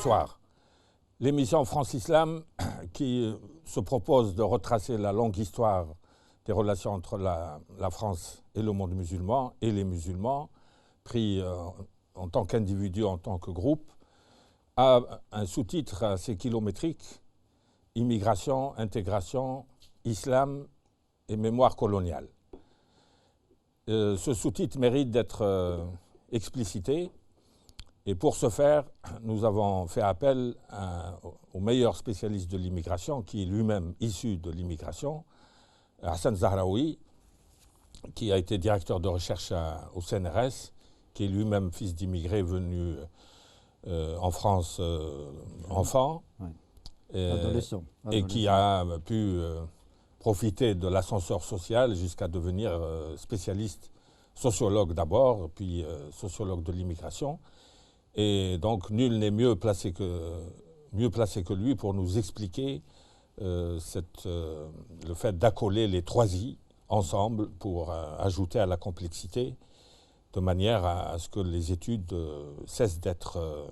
Bonsoir. L'émission France Islam qui se propose de retracer la longue histoire des relations entre la France et le monde musulman et les musulmans, pris en tant qu'individu, en tant que groupe, a un sous-titre assez kilométrique: Immigration, intégration, islam et mémoire coloniale. Ce sous-titre mérite d'être explicité. Et pour ce faire, nous avons fait appel au meilleur spécialiste de l'immigration, qui est lui-même issu de l'immigration, Hassan Zahraoui, qui a été directeur de recherche au CNRS, qui est lui-même fils d'immigrés venu en France enfant, adolescent. Et qui a pu profiter de l'ascenseur social jusqu'à devenir spécialiste, sociologue d'abord, puis sociologue de l'immigration. Et donc, nul n'est mieux placé que lui pour nous expliquer le fait d'accoler les trois I ensemble pour ajouter à la complexité, de manière à ce que les études cessent d'être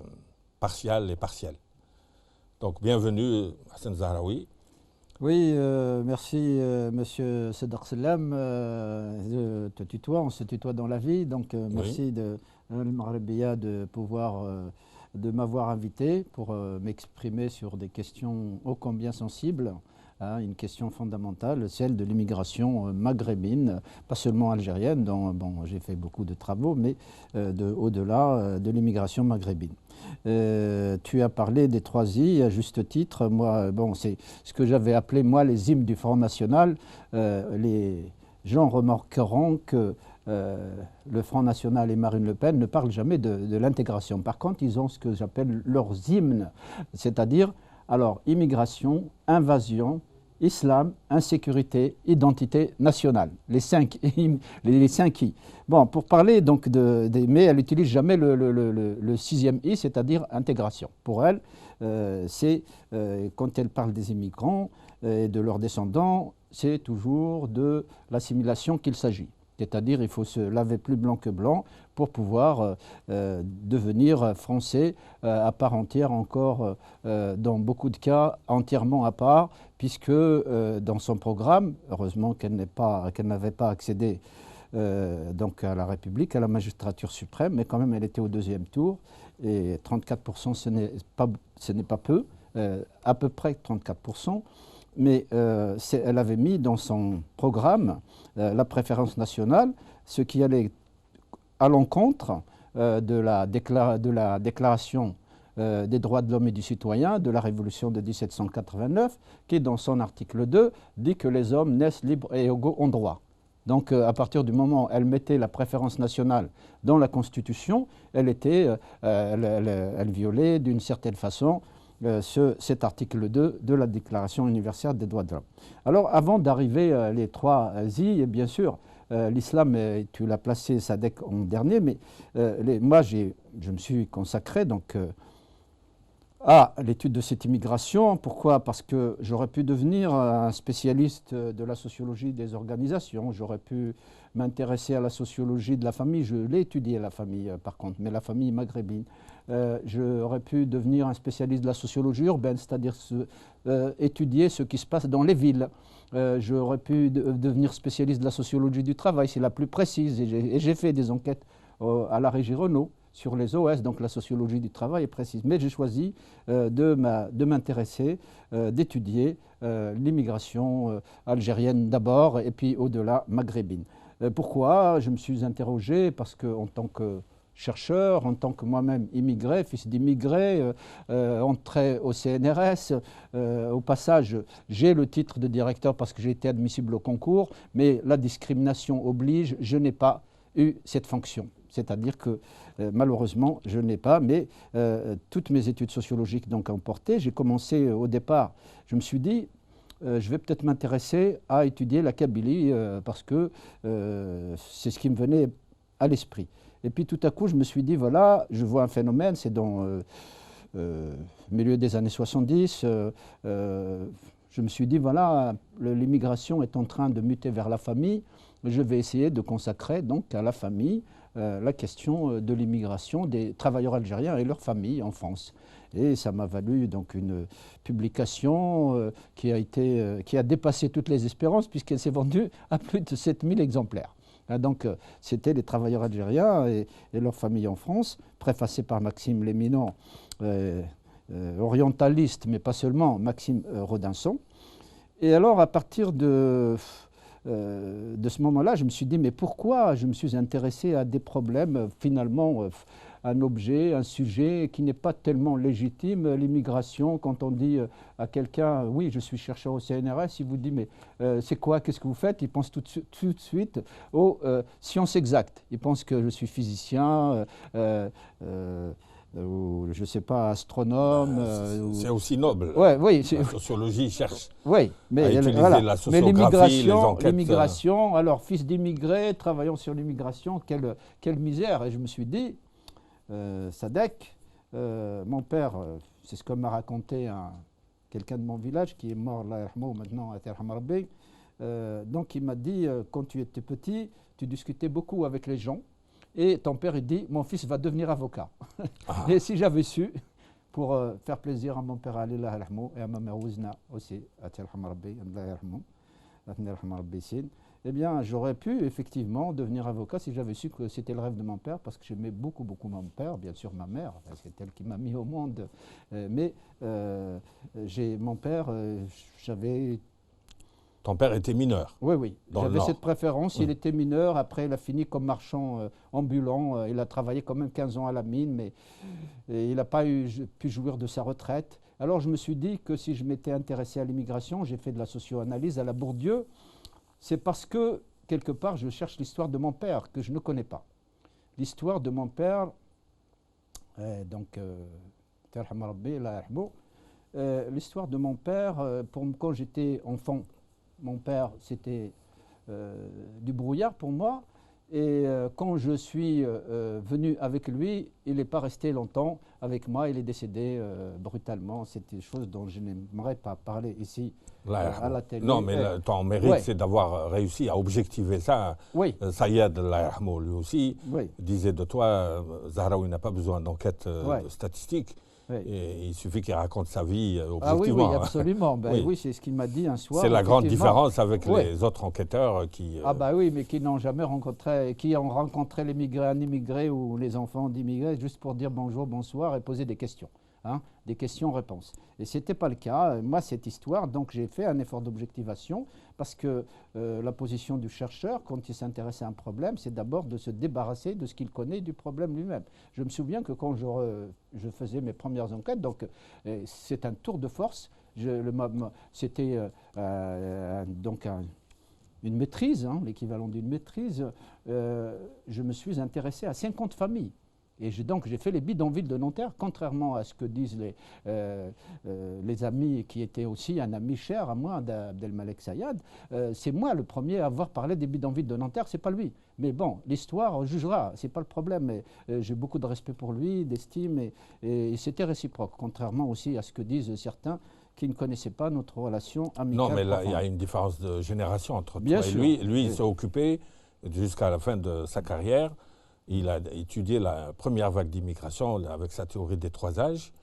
partiales et partielles. Donc, bienvenue, Hassan Zahraoui. Oui, merci, monsieur Sedar Selam. Je te tutoie, on se tutoie dans la vie. Donc, merci de Al-Maghribiya de m'avoir invité pour m'exprimer sur des questions ô combien sensibles. Une question fondamentale, celle de l'immigration maghrébine, pas seulement algérienne, dont j'ai fait beaucoup de travaux, mais au-delà de l'immigration maghrébine. Tu as parlé des trois I à juste titre. Moi, c'est ce que j'avais appelé moi les hymnes du Front National. Les gens remarqueront que le Front National et Marine Le Pen ne parlent jamais de l'intégration. Par contre, ils ont ce que j'appelle leurs hymnes, c'est-à-dire immigration, invasion, islam, insécurité, identité nationale. Les cinq I. Bon, pour parler donc mais elle n'utilise jamais le sixième I, c'est-à-dire intégration. Pour elle, c'est quand elle parle des immigrants et de leurs descendants, c'est toujours de l'assimilation qu'il s'agit. C'est-à-dire il faut se laver plus blanc que blanc pour pouvoir devenir français à part entière, encore dans beaucoup de cas entièrement à part, puisque dans son programme, heureusement qu'elle n'avait pas accédé donc à la République, à la magistrature suprême, mais quand même elle était au deuxième tour, et 34% ce n'est pas peu, à peu près 34%. Mais elle avait mis dans son programme la préférence nationale, ce qui allait à l'encontre de la déclaration des droits de l'homme et du citoyen de la Révolution de 1789, qui, dans son article 2, dit que les hommes naissent libres et égaux en droit. Donc, à partir du moment où elle mettait la préférence nationale dans la Constitution, elle violait d'une certaine façon cet article 2 de la Déclaration universelle des droits de l'homme. Alors, avant d'arriver les trois I, bien sûr, l'islam, tu l'as placé, Sadek, en dernier, mais moi, je me suis consacré donc, à l'étude de cette immigration. Pourquoi? Parce que j'aurais pu devenir un spécialiste de la sociologie des organisations, j'aurais pu m'intéresser à la sociologie de la famille, je l'ai étudié la famille par contre, mais la famille maghrébine. J'aurais pu devenir un spécialiste de la sociologie urbaine, c'est-à-dire étudier ce qui se passe dans les villes. J'aurais pu devenir spécialiste de la sociologie du travail, c'est la plus précise, et j'ai fait des enquêtes à la Régie Renault sur les OS, donc la sociologie du travail est précise. Mais j'ai choisi de m'intéresser, d'étudier l'immigration algérienne d'abord, et puis au-delà maghrébine. Pourquoi? Je me suis interrogé parce qu'en tant que chercheur, en tant que moi-même immigré, fils d'immigré, entré au CNRS. Au passage, j'ai le titre de directeur parce que j'ai été admissible au concours, mais la discrimination oblige, je n'ai pas eu cette fonction. C'est-à-dire que malheureusement, je n'ai pas, mais toutes mes études sociologiques donc ont porté. J'ai commencé au départ, je me suis dit, je vais peut-être m'intéresser à étudier la Kabylie parce que c'est ce qui me venait à l'esprit. Et puis tout à coup, je me suis dit, voilà, je vois un phénomène, c'est dans le milieu des années 70, je me suis dit, voilà, l'immigration est en train de muter vers la famille, je vais essayer de consacrer donc à la famille la question de l'immigration des travailleurs algériens et leurs familles en France. Et ça m'a valu donc une publication qui a dépassé toutes les espérances puisqu'elle s'est vendue à plus de 7000 exemplaires. Donc c'était les travailleurs algériens et leurs familles en France, préfacé par Maxime l'éminent, orientaliste, mais pas seulement, Maxime Rodinson. Et alors à partir de ce moment-là, je me suis dit, mais pourquoi je me suis intéressé à des problèmes, finalement, un objet, un sujet qui n'est pas tellement légitime, l'immigration, quand on dit à quelqu'un, oui, je suis chercheur au CNRS, il vous dit, mais c'est quoi, qu'est-ce que vous faites? Il pense tout de suite aux sciences exactes. Il pense que je suis physicien, ou je ne sais pas, astronome. C'est aussi noble. Ouais, oui, la sociologie cherche oui, mais à utiliser la sociographie, les enquêtes. L'immigration, alors fils d'immigrés, travaillant sur l'immigration, quelle misère. Et je me suis dit, Sadek, mon père, c'est ce que m'a raconté quelqu'un de mon village qui est mort là maintenant à Terhamarbe. Donc il m'a dit, quand tu étais petit, tu discutais beaucoup avec les gens. Et ton père, il dit, mon fils va devenir avocat. Ah. Et si j'avais su, pour faire plaisir à mon père Ali et à ma mère Ouzna aussi, eh bien, j'aurais pu effectivement devenir avocat si j'avais su que c'était le rêve de mon père, parce que j'aimais beaucoup, beaucoup mon père, bien sûr ma mère, c'est elle qui m'a mis au monde. Mais mon père, j'avais... Ton père était mineur? Oui, oui. J'avais cette préférence. Il était mineur. Après, il a fini comme marchand ambulant. Il a travaillé quand même 15 ans à la mine, mais il n'a pas pu jouir de sa retraite. Alors, je me suis dit que si je m'étais intéressé à l'immigration, j'ai fait de la socio-analyse à la Bourdieu, c'est parce que, quelque part, je cherche l'histoire de mon père, que je ne connais pas. L'histoire de mon père, donc, l'histoire de mon père, quand j'étais enfant, mon père, c'était du brouillard pour moi. Et quand je suis venu avec lui, il n'est pas resté longtemps avec moi. Il est décédé brutalement. C'est une chose dont je n'aimerais pas parler ici à la télé. Non, mais ton mérite, c'est d'avoir réussi à objectiver ça. Oui. Sayed, lui aussi, disait de toi, Zahraoui n'a pas besoin d'enquête statistique. Oui. Et il suffit qu'il raconte sa vie objectivement. Ah oui, absolument. Ben, oui, c'est ce qu'il m'a dit un soir. C'est la grande différence avec les autres enquêteurs qui... Ah bah oui, mais qui n'ont jamais rencontré, qui ont rencontré un immigré ou les enfants d'immigrés juste pour dire bonjour, bonsoir et poser des questions. Des questions-réponses. Et ce n'était pas le cas. Moi, cette histoire, donc j'ai fait un effort d'objectivation parce que la position du chercheur, quand il s'intéresse à un problème, c'est d'abord de se débarrasser de ce qu'il connaît du problème lui-même. Je me souviens que quand je faisais mes premières enquêtes, donc c'est un tour de force. C'était donc une maîtrise, l'équivalent d'une maîtrise. Je me suis intéressé à 50 familles. Et donc j'ai fait les bidonvilles de Nanterre, contrairement à ce que disent les amis qui étaient aussi un ami cher à moi, Abdelmalek Sayad. C'est moi le premier à avoir parlé des bidonvilles de Nanterre, c'est pas lui. Mais bon, l'histoire jugera, c'est pas le problème. Mais j'ai beaucoup de respect pour lui, d'estime, et c'était réciproque, contrairement aussi à ce que disent certains qui ne connaissaient pas notre relation amicale. Non, mais là, il y a une différence de génération entre toi et lui. Lui, il s'est occupé jusqu'à la fin de sa carrière. Il a étudié la première vague d'immigration avec sa théorie des 3 âges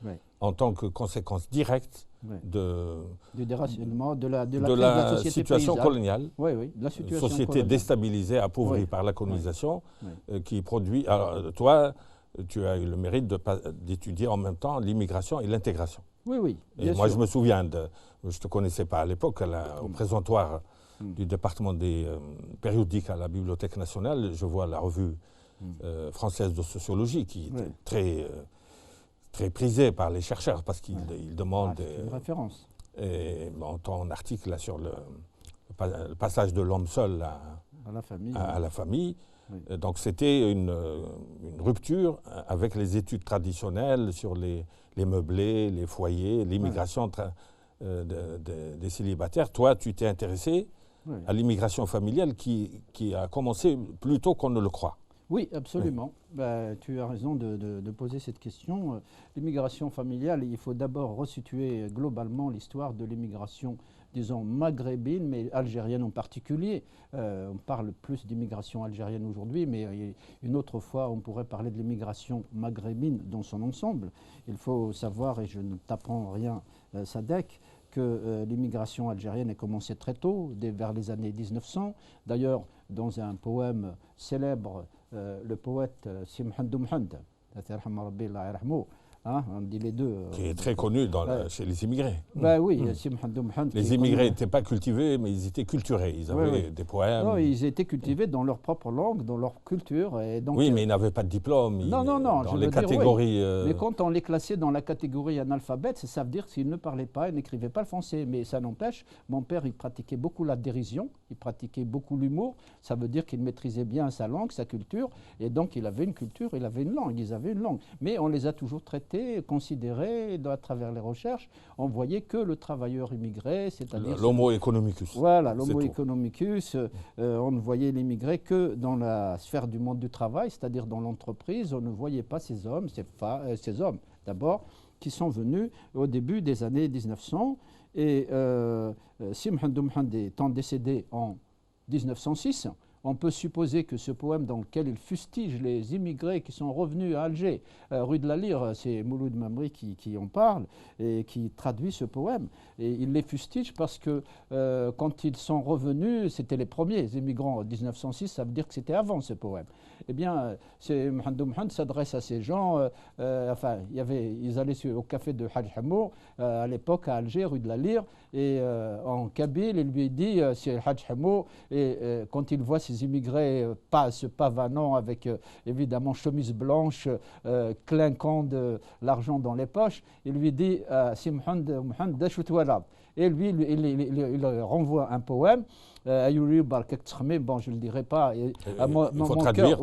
en tant que conséquence directe du déracinement, de la situation coloniale. Oui, de la situation société coloniale. Déstabilisée, appauvrie par la colonisation, qui produit... Alors, toi, tu as eu le mérite d'étudier en même temps l'immigration et l'intégration. Oui, et moi, je me souviens, je ne te connaissais pas à l'époque, au présentoir du département des périodiques à la Bibliothèque nationale, je vois la revue française de sociologie qui est très prisée par les chercheurs parce qu'ils demandent... une référence. Et ton article là, sur le passage de l'homme seul à la famille. Donc c'était une rupture avec les études traditionnelles sur les meublés, les foyers, l'immigration des célibataires. Toi, tu t'es intéressé à l'immigration familiale qui a commencé plus tôt qu'on ne le croit. Oui, absolument. Tu as raison de poser cette question. L'immigration familiale, il faut d'abord resituer globalement l'histoire de l'immigration disons, maghrébine, mais algérienne en particulier. On parle plus d'immigration algérienne aujourd'hui, mais une autre fois, on pourrait parler de l'immigration maghrébine dans son ensemble. Il faut savoir, et je ne t'apprends rien, Sadek, que l'immigration algérienne a commencé très tôt, vers les années 1900. D'ailleurs, dans un poème célèbre, le poète Simhan Doumhand, hein, on dit les deux. Qui est très connu chez les immigrés. Ben oui, Simhan Doumhand. Les immigrés n'étaient pas cultivés, mais ils étaient culturés. Ils avaient des poèmes. Non, ils étaient cultivés dans leur propre langue, dans leur culture. Et donc, oui, mais ils n'avaient pas de diplôme. Non, dans les catégories. Mais quand on les classait dans la catégorie analphabète, ça veut dire qu'ils ne parlaient pas, ils n'écrivaient pas le français. Mais ça n'empêche, mon père, il pratiquait beaucoup la dérision, il pratiquait beaucoup l'humour. Ça veut dire qu'il maîtrisait bien sa langue, sa culture. Et donc, il avait une culture, il avait une langue, ils avaient une langue. Mais on les a toujours traités, considérés, à travers les recherches, on voyait que le travailleur immigré, c'est-à-dire... L'homo economicus. Voilà, l'homo economicus. On ne voyait l'immigré que dans la sphère du monde du travail, c'est-à-dire dans l'entreprise. On ne voyait pas ces hommes, ces hommes d'abord, qui sont venus au début des années 1900. Et Simhan Doumhand étant décédé en 1906, on peut supposer que ce poème dans lequel il fustige les immigrés qui sont revenus à Alger, rue de la Lyre, c'est Mouloud Mamri qui en parle et qui traduit ce poème. Et il les fustige parce que quand ils sont revenus, c'était les premiers immigrants en 1906, ça veut dire que c'était avant ce poème. Eh bien, Mohamed Doumhand s'adresse à ces gens, ils allaient au café de Haj Hamour à l'époque à Alger, rue de la Lyre, et en kabyle, il lui dit, c'est Haj Hamour, et quand il voit ces immigrés se pavanant avec évidemment chemise blanche, clinquant de l'argent dans les poches, il lui dit c'est Mohamed Dachoutoualab. Et lui, il renvoie un poème. Bon, je ne le dirai pas. Il faut traduire.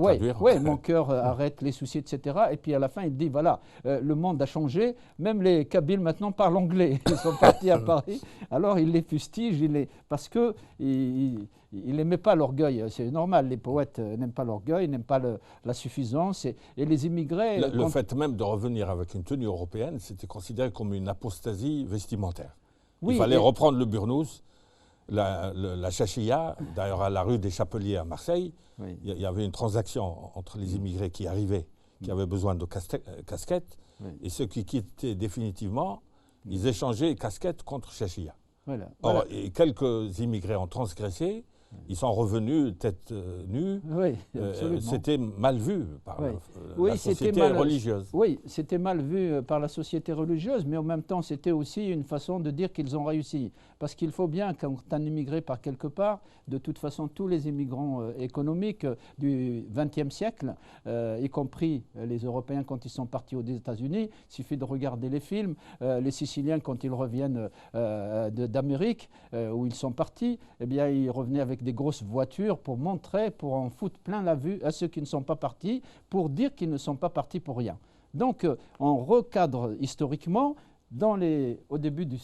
Mon cœur arrête les soucis, etc. Et puis à la fin, il dit voilà, le monde a changé, même les Kabyles maintenant parlent anglais. Ils sont partis à Paris. Alors il les fustige, parce que il n'aimait pas l'orgueil. C'est normal, les poètes n'aiment pas l'orgueil, n'aiment pas la suffisance. Et les immigrés. Le fait même de revenir avec une tenue européenne, c'était considéré comme une apostasie vestimentaire. Il fallait reprendre le burnous. La chachia, d'ailleurs à la rue des Chapeliers à Marseille, il y avait une transaction entre les immigrés qui arrivaient, qui avaient besoin de casquettes, et ceux qui quittaient définitivement, ils échangeaient casquettes contre chachia. Or, et quelques immigrés ont transgressé, ils sont revenus tête nue. C'était mal vu par la société religieuse. Oui, c'était mal vu par la société religieuse, mais en même temps, c'était aussi une façon de dire qu'ils ont réussi. Parce qu'il faut bien, quand un immigré part quelque part, de toute façon, tous les immigrants économiques du XXe siècle, y compris les Européens quand ils sont partis aux États-Unis, il suffit de regarder les films, les Siciliens quand ils reviennent d'Amérique, où ils sont partis, eh bien, ils revenaient avec des grosses voitures pour montrer, pour en foutre plein la vue à ceux qui ne sont pas partis, pour dire qu'ils ne sont pas partis pour rien. Donc, on recadre historiquement. Au début du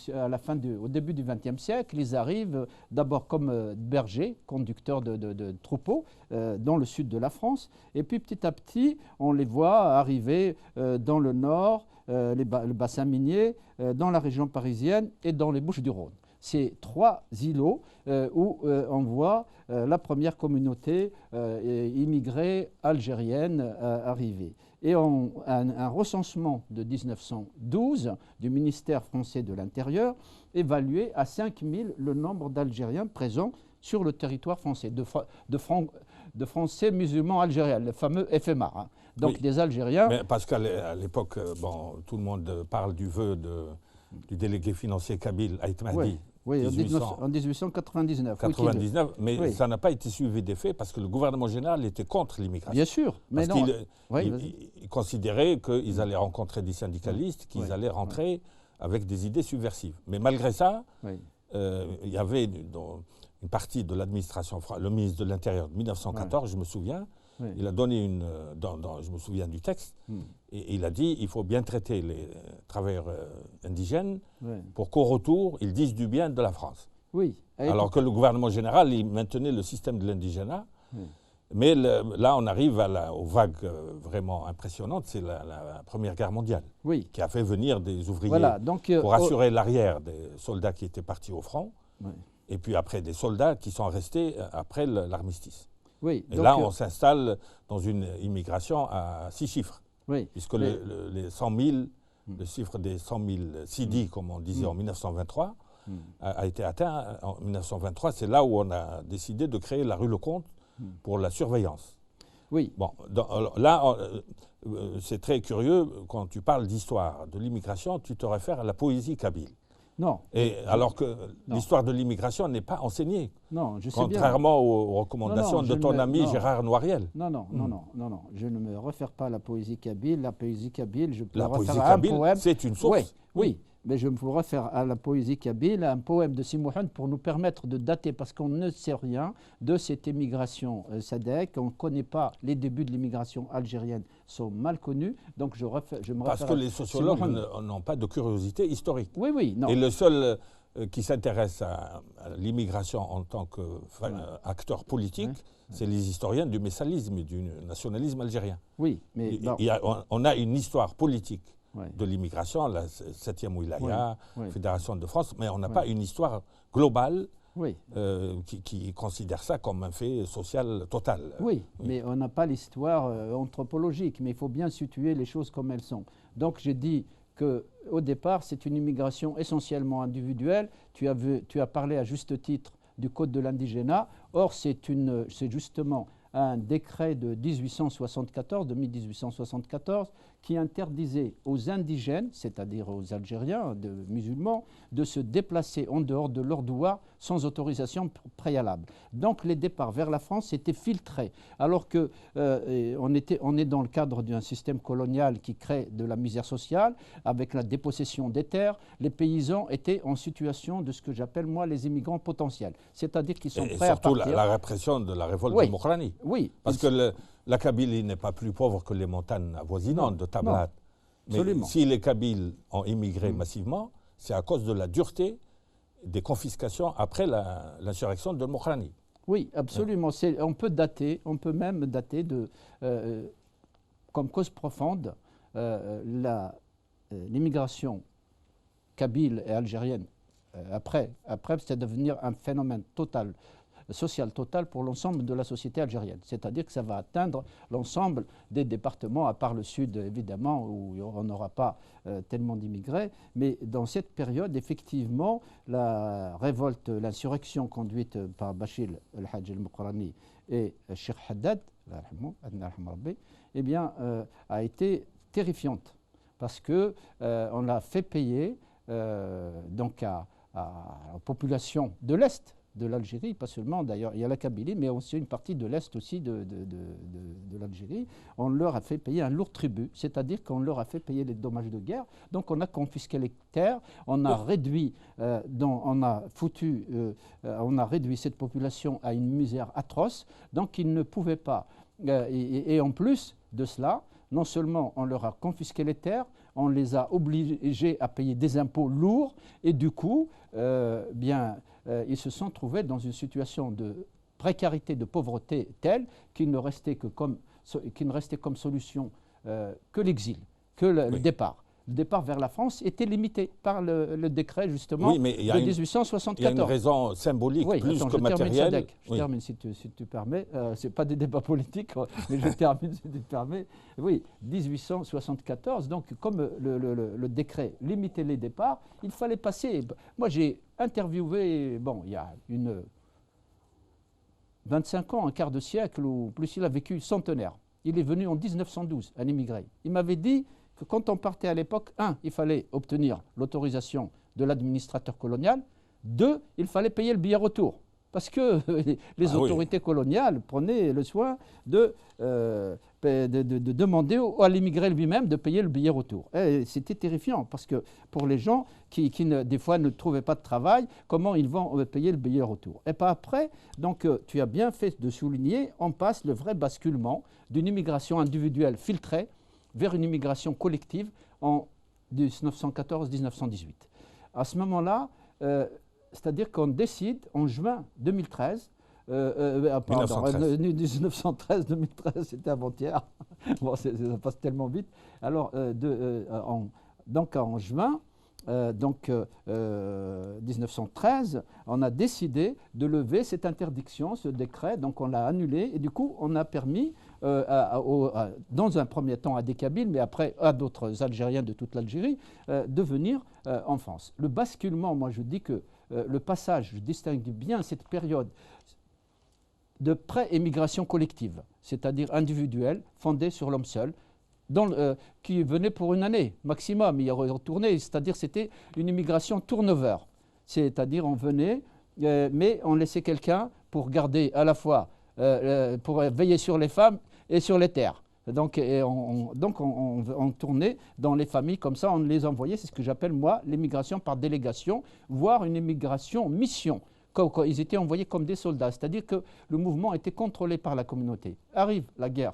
XXe siècle, ils arrivent d'abord comme bergers, conducteurs de troupeaux dans le sud de la France. Et puis petit à petit, on les voit arriver dans le nord, le bassin minier, dans la région parisienne et dans les Bouches-du-Rhône. C'est 3 îlots où on voit la première communauté immigrée algérienne arriver. Et un recensement de 1912 du ministère français de l'Intérieur évaluait à 5000 le nombre d'Algériens présents sur le territoire français, de Français musulmans algériens, le fameux FMA. Hein. Donc des Algériens... Mais parce qu'à l'époque, tout le monde parle du vœu du délégué financier kabyle, Aït Mahdi. Oui, en 1899. Mais ça n'a pas été suivi des faits parce que le gouvernement général était contre l'immigration. Bien sûr, mais parce il considérait qu'ils allaient rencontrer des syndicalistes, qu'ils allaient rentrer avec des idées subversives. Mais malgré ça, il y avait une partie de l'administration, le ministre de l'Intérieur de 1914, je me souviens, il a donné je me souviens du texte, et il a dit il faut bien traiter les travailleurs indigènes pour qu'au retour, ils disent du bien de la France. Alors que le gouvernement général, il maintenait le système de l'indigénat. Mais là, on arrive aux vagues vraiment impressionnantes. C'est la Première Guerre mondiale qui a fait venir des ouvriers pour assurer l'arrière des soldats qui étaient partis au front. Oui. Et puis après des soldats qui sont restés après l'armistice. Oui, et donc, là, on s'installe dans une immigration à 6 chiffres. Oui, puisque les 100 000, le chiffre des 100 000 Sidi, comme on disait en 1923, a été atteint en 1923. C'est là où on a décidé de créer la rue Lecomte pour la surveillance. Oui. Bon, là, c'est très curieux, quand tu parles d'histoire de l'immigration, tu te réfères à la poésie kabyle. Non. Alors que l'histoire de l'immigration n'est pas enseignée. Non, je sais bien. Contrairement aux recommandations de ton ami Gérard Noiriel. Non. Je ne me réfère pas à la poésie kabyle. La poésie kabyle, je peux la référer poésie à un kabyle, poème. C'est une source. Oui. Mais je me réfère à la poésie kabyle, à un poème de Simouhan pour nous permettre de dater, parce qu'on ne sait rien de cette émigration SADC. On ne connaît pas les débuts de l'immigration algérienne, sont mal connus. Donc je me réfère parce que les sociologues n'ont pas de curiosité historique. Oui, non. Et le seul qui s'intéresse à l'immigration en tant qu'acteur politique, c'est les historiens du messalisme et du nationalisme algérien. Oui, mais on a une histoire politique de l'immigration, la 7e wilaya, Fédération de France, mais on n'a pas une histoire globale qui considère ça comme un fait social total. Oui, mais on n'a pas l'histoire anthropologique, mais il faut bien situer les choses comme elles sont. Donc j'ai dit qu'au départ, c'est une immigration essentiellement individuelle. Tu as parlé à juste titre du Code de l'indigénat. Or, c'est justement un décret de 1874, qui interdisait aux indigènes, c'est-à-dire aux Algériens musulmans, de se déplacer en dehors de leur douar sans autorisation préalable. Donc les départs vers la France étaient filtrés, alors qu'on est dans le cadre d'un système colonial qui crée de la misère sociale, avec la dépossession des terres. Les paysans étaient en situation de ce que j'appelle moi les immigrants potentiels, c'est-à-dire qu'ils sont prêts à partir. Surtout la répression de la révolte de Mokrani. Oui. Parce que la Kabylie n'est pas plus pauvre que les montagnes avoisinantes de Tablat. Mais si les Kabyles ont immigré massivement, c'est à cause de la dureté des confiscations après l'insurrection de Mokrani. Oui, absolument. On peut même dater comme cause profonde l'immigration kabyle et algérienne. Après c'est devenir un phénomène social total pour l'ensemble de la société algérienne. C'est-à-dire que ça va atteindre l'ensemble des départements, à part le sud, évidemment, où on n'aura pas tellement d'immigrés. Mais dans cette période, effectivement, la révolte, l'insurrection conduite par Bachir el-Hajj el-Mokrani et Cheikh Haddad, a été terrifiante. Parce qu'on l'a fait payer donc à la population de l'Est de l'Algérie, pas seulement d'ailleurs, il y a la Kabylie, mais aussi une partie de l'Est aussi de l'Algérie. On leur a fait payer un lourd tribut, c'est-à-dire qu'on leur a fait payer les dommages de guerre. Donc on a confisqué les terres, on a réduit, on a réduit cette population à une misère atroce, donc ils ne pouvaient pas. Et en plus de cela, non seulement on leur a confisqué les terres, on les a obligés à payer des impôts lourds, et du coup, ils se sont trouvés dans une situation de précarité, de pauvreté telle qu'il ne restait comme solution que l'exil, que le départ. Le départ vers la France était limité par le décret justement de 1874. Il y a une raison symbolique plus que matérielle. Je termine si tu permets. Ce n'est pas des débats politiques, mais je termine si tu permets. Oui, 1874, donc comme le décret limitait les départs, il fallait passer. Moi j'ai interviewé, il y a 25 ans, un quart de siècle, ou plus il a vécu centenaire. Il est venu en 1912, un immigré. Il m'avait dit que quand on partait à l'époque, il fallait obtenir l'autorisation de l'administrateur colonial, 2, il fallait payer le billet retour. Parce que les autorités coloniales prenaient le soin de demander à l'immigré lui-même de payer le billet retour. Et c'était terrifiant, parce que pour les gens qui des fois ne trouvaient pas de travail, comment ils vont payer le billet retour? Et pas après, donc tu as bien fait de souligner, on passe le vrai basculement d'une immigration individuelle filtrée vers une immigration collective en 1914-1918. À ce moment-là, c'est-à-dire qu'on décide en juin 2013, 1913, c'était avant-hier, ça passe tellement vite. Alors, donc en juin, 1913, on a décidé de lever cette interdiction, ce décret, donc on l'a annulé, et du coup on a permis, dans un premier temps à des Kabyles, mais après à d'autres Algériens de toute l'Algérie, de venir en France. Le basculement, moi je dis que le passage, je distingue bien cette période de pré-émigration collective, c'est-à-dire individuelle, fondée sur l'homme seul, qui venait pour une année maximum, il retournait, c'est-à-dire c'était une immigration turnover, c'est-à-dire on venait, mais on laissait quelqu'un pour garder à la fois, pour veiller sur les femmes et sur les terres. Donc on tournait dans les familles comme ça, on les envoyait, c'est ce que j'appelle moi l'immigration par délégation, voire une immigration mission. Ils étaient envoyés comme des soldats, c'est-à-dire que le mouvement était contrôlé par la communauté. Arrive la guerre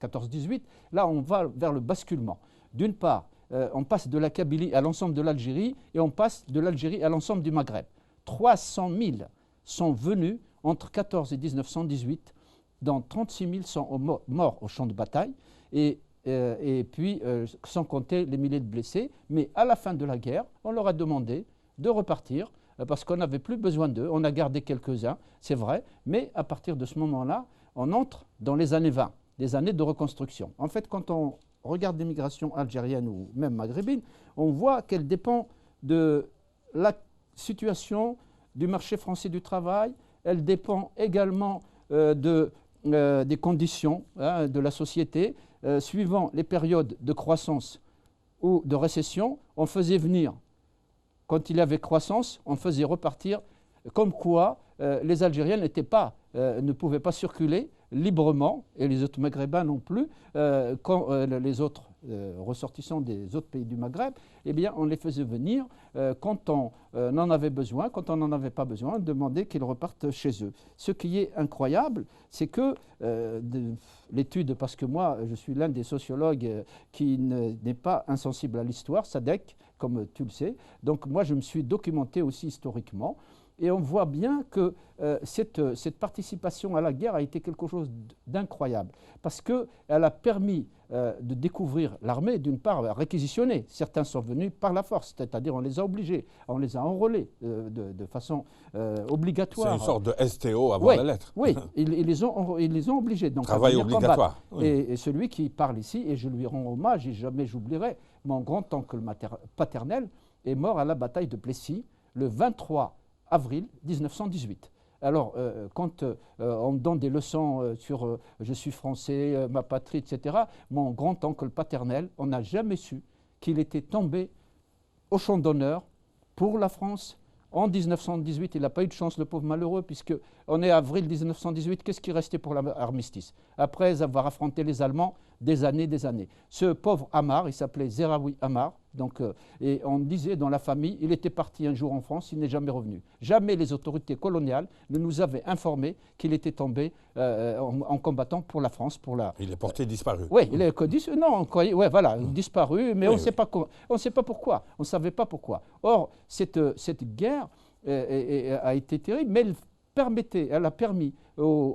14-18, là on va vers le basculement. D'une part, on passe de la Kabylie à l'ensemble de l'Algérie et on passe de l'Algérie à l'ensemble du Maghreb. 300 000 sont venus entre 14 et 1918, dont 36 000 sont morts au champ de bataille et puis sans compter les milliers de blessés. Mais à la fin de la guerre, on leur a demandé de repartir parce qu'on n'avait plus besoin d'eux. On a gardé quelques-uns, c'est vrai, mais à partir de ce moment-là, on entre dans les années 20. Des années de reconstruction. En fait, quand on regarde l'immigration algérienne ou même maghrébine, on voit qu'elle dépend de la situation du marché français du travail, elle dépend également des conditions de la société. Suivant les périodes de croissance ou de récession, on faisait venir, quand il y avait croissance, on faisait repartir, comme quoi les Algériens ne pouvaient pas circuler librement, et les autres maghrébins non plus, quand les autres ressortissants des autres pays du Maghreb, eh bien on les faisait venir quand on en avait besoin, quand on n'en avait pas besoin, on demandait qu'ils repartent chez eux. Ce qui est incroyable, c'est que l'étude, parce que moi je suis l'un des sociologues qui n'est pas insensible à l'histoire, SADC, comme tu le sais, donc moi je me suis documenté aussi historiquement. Et on voit bien que cette participation à la guerre a été quelque chose d'incroyable, parce qu'elle a permis de découvrir l'armée, d'une part, réquisitionnée. Certains sont venus par la force, c'est-à-dire on les a obligés, on les a enrôlés de façon obligatoire. C'est une sorte de STO avant oui, la lettre. Oui, ils les ont obligés. Donc, travail obligatoire. Oui. Et celui qui parle ici, et je lui rends hommage, et jamais j'oublierai, mon grand-oncle paternel est mort à la bataille de Plessis le 23 avril 1918. Alors, quand on me donne des leçons sur je suis français, ma patrie, etc., mon grand-oncle paternel, on n'a jamais su qu'il était tombé au champ d'honneur pour la France. En 1918, il n'a pas eu de chance, le pauvre malheureux, puisqu'on est avril 1918, qu'est-ce qui restait pour l'armistice? Après avoir affronté les Allemands, des années. Ce pauvre Amar, il s'appelait Zeraoui Amar, donc, et on disait dans la famille, il était parti un jour en France, il n'est jamais revenu. Jamais les autorités coloniales ne nous avaient informé qu'il était tombé en combattant pour la France. Il est porté disparu. Oui, il est disparu, mais on ne sait pas pourquoi. On ne savait pas pourquoi. Or, cette guerre a été terrible, mais elle a permis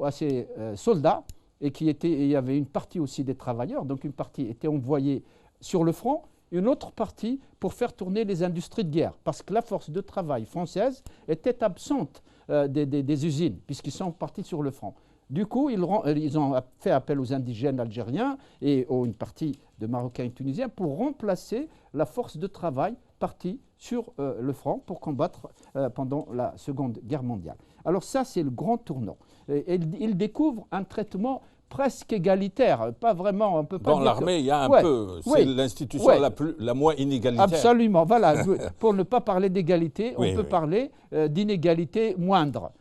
à ces soldats, et il y avait une partie aussi des travailleurs, donc une partie était envoyée sur le front, une autre partie pour faire tourner les industries de guerre, parce que la force de travail française était absente des usines, puisqu'ils sont partis sur le front. Du coup, ils ont fait appel aux indigènes algériens et une partie de Marocains et Tunisiens pour remplacer la force de travail partie sur le front pour combattre pendant la Seconde Guerre mondiale. Alors ça, c'est le grand tournant. Et ils découvrent un traitement presque égalitaire, pas vraiment, on peut pas dans dire l'armée, il y a un peu, c'est l'institution la moins inégalitaire. Absolument, voilà. Pour ne pas parler d'égalité, on peut parler d'inégalité moindre.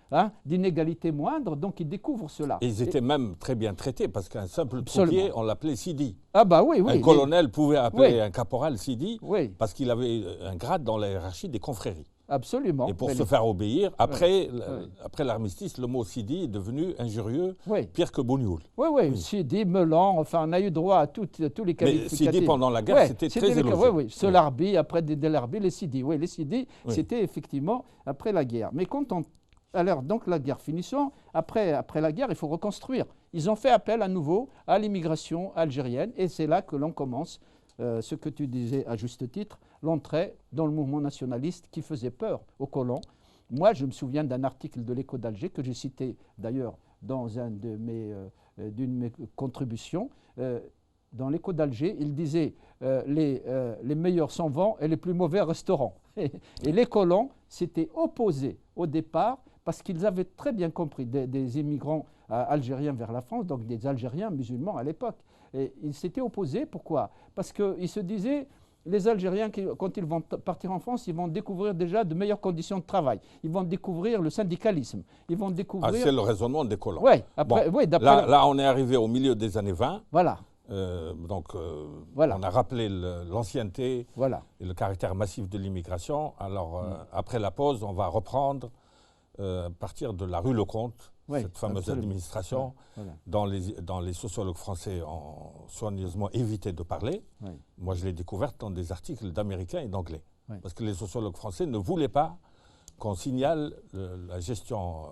D'inégalité moindre, donc ils découvrent cela. Et ils étaient même très bien traités, parce qu'un simple troupier, on l'appelait Sidi. Ah bah oui, oui. Un colonel pouvait appeler un caporal Sidi, parce qu'il avait un grade dans la hiérarchie des confréries. Absolument. Et pour se faire obéir, après l'armistice, le mot Sidi est devenu injurieux, pire que Bougnoul. Oui, Sidi, Melan, enfin on a eu droit à tous les qualificatifs. Mais Sidi, pendant la guerre, c'était très élogieux. Oui. Solarbi, après Delarbi, les Sidi. Oui, les Sidi, c'était effectivement après la guerre. Mais alors, donc la guerre finissant, après la guerre, il faut reconstruire. Ils ont fait appel à nouveau à l'immigration algérienne, et c'est là que l'on commence ce que tu disais à juste titre, l'entrée dans le mouvement nationaliste qui faisait peur aux colons. Moi, je me souviens d'un article de l'Écho d'Alger que j'ai cité d'ailleurs dans d'une de mes contributions. Dans l'Écho d'Alger, il disait les meilleurs s'en vont et les plus mauvais resteront. Et les colons s'étaient opposés au départ parce qu'ils avaient très bien compris des immigrants algériens vers la France, donc des Algériens musulmans à l'époque. Et ils s'étaient opposés, pourquoi? Parce qu'ils se disaient, les Algériens, quand ils vont partir en France, ils vont découvrir déjà de meilleures conditions de travail. Ils vont découvrir le syndicalisme. Ils vont découvrir... Ah, c'est le raisonnement des colons. Oui, là, on est arrivé au milieu des années 20. Voilà. Voilà. On a rappelé l'ancienneté et le caractère massif de l'immigration. Alors, après la pause, on va reprendre à partir de la rue Lecomte, cette fameuse administration dont les sociologues français ont soigneusement évité de parler. Moi, je l'ai découverte dans des articles d'Américains et d'Anglais. Parce que les sociologues français ne voulaient pas qu'on signale la gestion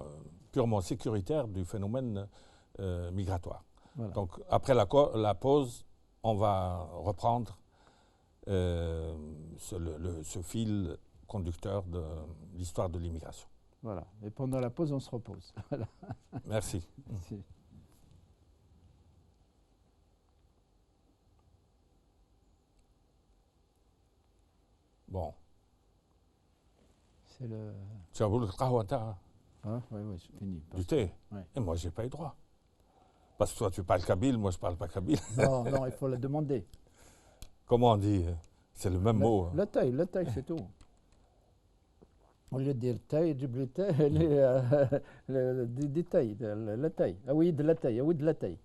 purement sécuritaire du phénomène migratoire. Voilà. Donc, après la pause, on va reprendre ce fil conducteur de l'histoire de l'immigration. Voilà. Et pendant la pause, on se repose. Voilà. Merci. Merci. Bon. C'est le... Tu as voulu le kahwata? Ah, oui, c'est fini. Du thé? Ouais. Et moi, je n'ai pas eu droit. Parce que toi, tu parles kabyle, moi, je ne parle pas kabyle. Non, il faut le demander. Comment on dit? C'est le même mot. Le taille, c'est tout. Au lieu de dire taille, du taille, des tailles, la taille. Ah oui, de la taille, ah oui, de la taille.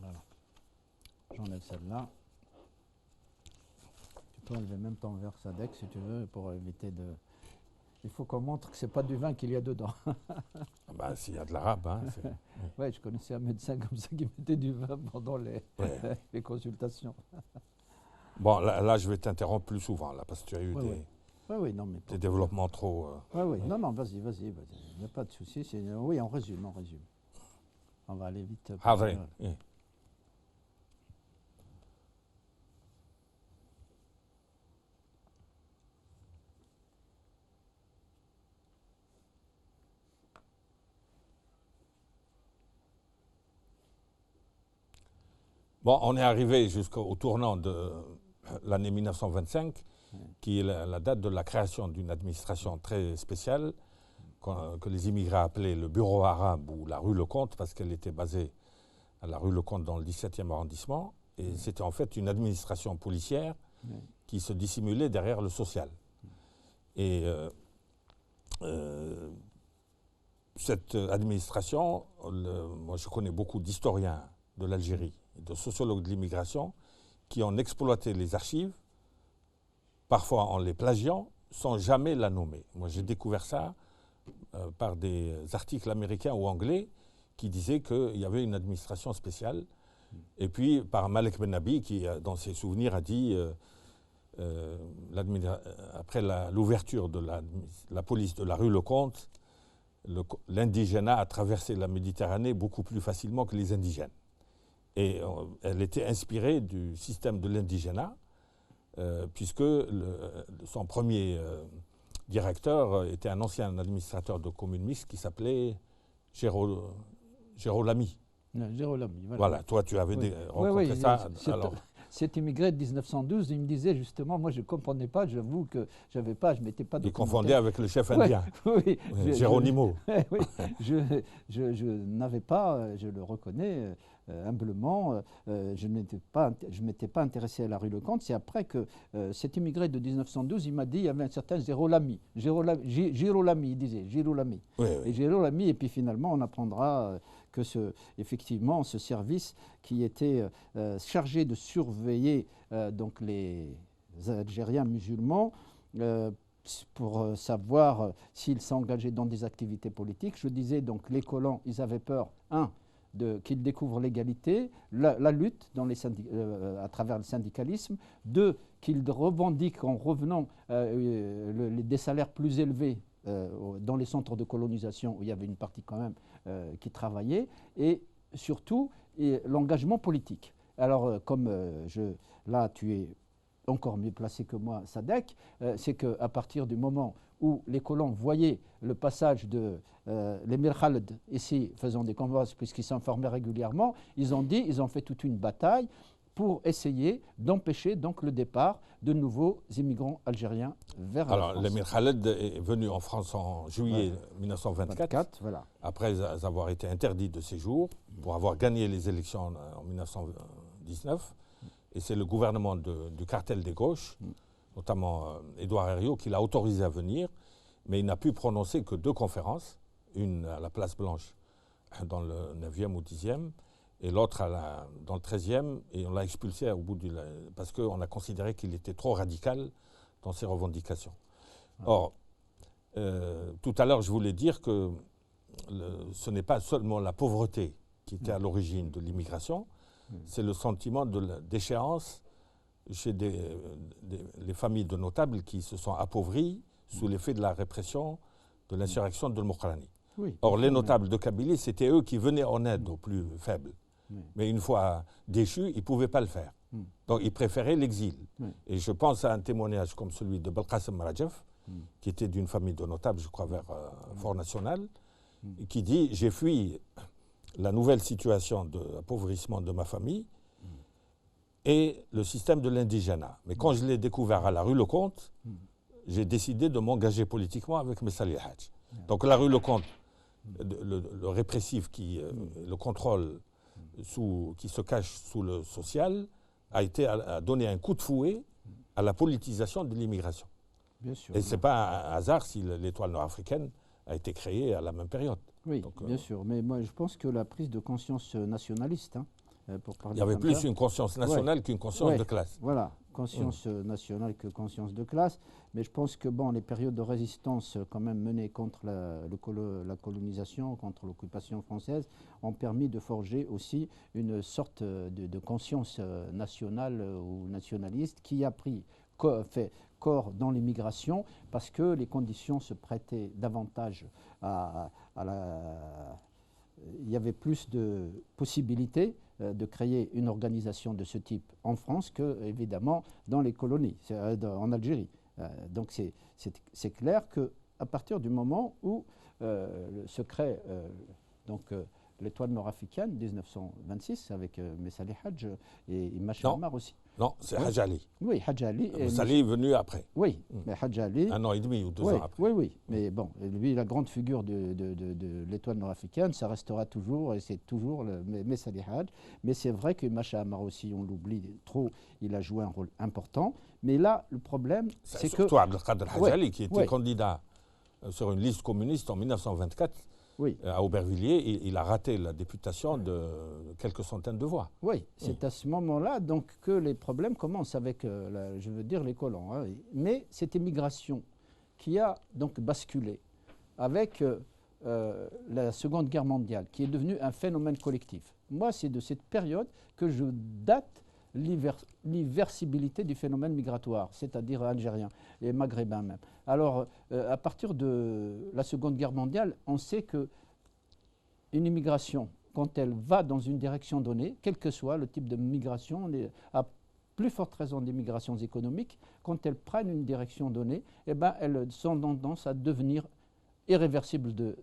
Voilà. J'enlève celle-là. Tu peux enlever même ton verre Sadek si tu veux, pour éviter de... Il faut qu'on montre que ce n'est pas du vin qu'il y a dedans. Bah, s'il y a de l'arabe. Hein, oui, je connaissais un médecin comme ça qui mettait du vin pendant les consultations. Bon, là, je vais t'interrompre plus souvent, là, parce que tu as eu des développements trop... Oui, non, vas-y. Il n'y a pas de souci. Oui, on résume. On va aller vite. Ah, vrai. Bon, on est arrivé jusqu'au tournant de l'année 1925, qui est la date de la création d'une administration très spéciale, que les immigrés appelaient le bureau arabe ou la rue Lecomte, parce qu'elle était basée à la rue Lecomte dans le 17e arrondissement. Et c'était en fait une administration policière qui se dissimulait derrière le social. Et cette administration, moi je connais beaucoup d'historiens de l'Algérie, de sociologues de l'immigration, qui ont exploité les archives, parfois en les plagiant, sans jamais la nommer. Moi, j'ai découvert ça par des articles américains ou anglais qui disaient qu'il y avait une administration spéciale. Et puis, par Malek Bennabi, qui, dans ses souvenirs, a dit, après l'ouverture de la police de la rue Lecomte, l'indigénat a traversé la Méditerranée beaucoup plus facilement que les indigènes. Et elle était inspirée du système de l'indigénat, puisque son premier directeur était un ancien administrateur de commune mixte qui s'appelait Gérolami. Gérolami, voilà. Toi, tu avais rencontré ça. Cet immigré de 1912, il me disait justement, moi je ne comprenais pas, j'avoue que je m'étais pas documenté. Il confondait avec le chef indien, Géronimo. Je n'avais pas, je le reconnais humblement, je ne m'étais pas intéressé à la rue Lecomte. C'est après que cet immigré de 1912, il m'a dit, il y avait un certain Gérolami, il disait, Gérolami. Et Gérolami, et puis finalement on apprendra que effectivement ce service qui était chargé de surveiller donc les Algériens musulmans pour savoir s'ils s'engageaient dans des activités politiques. Je disais donc les colons, ils avaient peur, qu'ils découvrent l'égalité, la lutte à travers le syndicalisme, qu'ils revendiquent en revenant des salaires plus élevés dans les centres de colonisation où il y avait une partie quand même qui travaillait, et surtout l'engagement politique. Alors, comme là, tu es encore mieux placé que moi, Sadek, c'est qu'à partir du moment où les colons voyaient le passage de l'émir Khaled ici faisant des convois, puisqu'ils s'informaient régulièrement, ils ont fait toute une bataille pour essayer d'empêcher donc le départ de nouveaux immigrants algériens vers la France. Alors, l'émir Khaled est venu en France en juillet 1924, voilà. Après avoir été interdit de séjour, pour avoir gagné les élections en 1919. Et c'est le gouvernement du cartel des gauches, notamment Édouard Herriot, qui l'a autorisé à venir, mais il n'a pu prononcer que 2 conférences, une à la Place Blanche dans le 9e ou 10e, et l'autre dans le 13e, et on l'a expulsé parce qu'on a considéré qu'il était trop radical dans ses revendications. Or, tout à l'heure, je voulais dire que ce n'est pas seulement la pauvreté qui était à l'origine de l'immigration, c'est le sentiment de déchéance chez les familles de notables qui se sont appauvries sous l'effet de la répression de l'insurrection de Mokhrani. Oui, Or, les notables de Kabylie, c'était eux qui venaient en aide aux plus faibles. Mais une fois déchus, ils ne pouvaient pas le faire. Donc, ils préféraient l'exil. Et je pense à un témoignage comme celui de Belkacem Rajaf, qui était d'une famille de notables, je crois, vers Fort National, et qui dit « J'ai fui la nouvelle situation d'appauvrissement de ma famille et le système de l'indigénat. Mais quand je l'ai découvert à la rue Lecomte, j'ai décidé de m'engager politiquement avec Messali Hadj. Donc la rue Lecomte, le répressif, le contrôle qui se cache sous le social, a donné un coup de fouet à la politisation de l'immigration. Et ce n'est pas un hasard si l'étoile nord-africaine a été créée à la même période. Oui, donc, bien sûr. Mais moi, je pense que la prise de conscience nationaliste, pour parler il y avait plus une conscience nationale qu'une conscience de classe. Voilà, conscience nationale que conscience de classe. Mais je pense que les périodes de résistance quand même menées contre la colonisation, contre l'occupation française, ont permis de forger aussi une sorte de conscience nationale ou nationaliste qui a fait corps dans l'immigration parce que les conditions se prêtaient davantage il y avait plus de possibilités de créer une organisation de ce type en France que, évidemment, dans les colonies, en Algérie. Donc c'est clair qu'à partir du moment où se crée l'étoile nord-africaine, 1926, avec Messali Hadj et Macha Ammar aussi. Non, c'est Hadj Ali. Oui, Hadj Ali. Messali est venu après. Oui, mais Hadj Ali. 1 an et demi ou 2 ans après. Oui. Mais bon, lui, la grande figure de l'étoile nord-africaine, ça restera toujours, et c'est toujours Messali Hadj. Mais c'est vrai que Macha Ammar aussi, on l'oublie trop, il a joué un rôle important. Mais là, le problème, c'est que. Surtout Abdelkader Hadj Ali, qui était candidat sur une liste communiste en 1924. À Aubervilliers, il a raté la députation de quelques centaines de voix. Oui, c'est à ce moment-là donc, que les problèmes commencent avec, je veux dire, les colons. Mais cette émigration qui a donc basculé avec la Seconde Guerre mondiale, qui est devenue un phénomène collectif. Moi, c'est de cette période que je date l'irréversibilité du phénomène migratoire, c'est-à-dire algérien et maghrébin même. Alors, à partir de la Seconde Guerre mondiale, on sait qu'une immigration, quand elle va dans une direction donnée, quel que soit le type de migration, à plus forte raison des migrations économiques, quand elles prennent une direction donnée, elles ont tendance à devenir irréversibles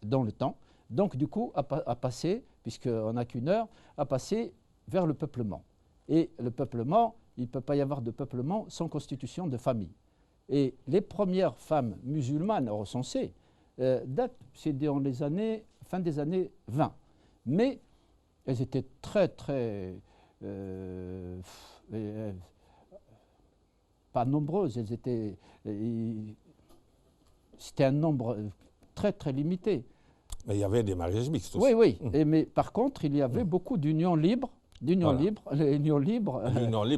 dans le temps. Donc, du coup, à passer, puisqu'on n'a qu'une heure, à passer vers le peuplement. Et le peuplement, il ne peut pas y avoir de peuplement sans constitution de famille. Et les premières femmes musulmanes recensées datent, c'est dans les années, fin des années 20. Mais elles étaient très, très... pas nombreuses, elles étaient... c'était un nombre très, très limité. Mais il y avait des mariages mixtes aussi. Oui. Mais par contre, il y avait beaucoup d'unions libres. L'union libre,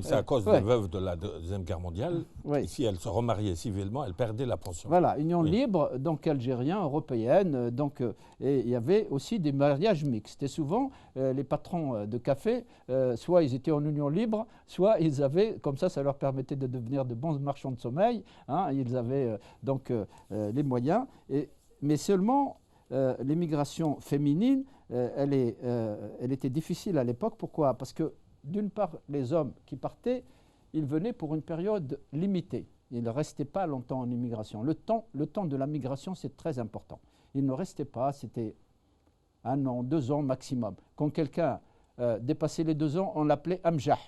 c'est à cause des veuves de la Deuxième Guerre mondiale. Et si elles se remariaient civilement, elles perdaient la pension. Voilà, union libre, donc algérien, européenne. Et il y avait aussi des mariages mixtes. Et souvent, les patrons de café, soit ils étaient en union libre, soit ils avaient, comme ça leur permettait de devenir de bons marchands de sommeil. Ils avaient donc les moyens. Mais seulement, l'immigration féminine, elle était difficile à l'époque. Pourquoi? Parce que d'une part, les hommes qui partaient, ils venaient pour une période limitée. Ils ne restaient pas longtemps en immigration. Le temps de la migration, c'est très important. Ils ne restaient pas, c'était 1 an, 2 ans maximum. Quand quelqu'un dépassait les 2 ans, on l'appelait amjah,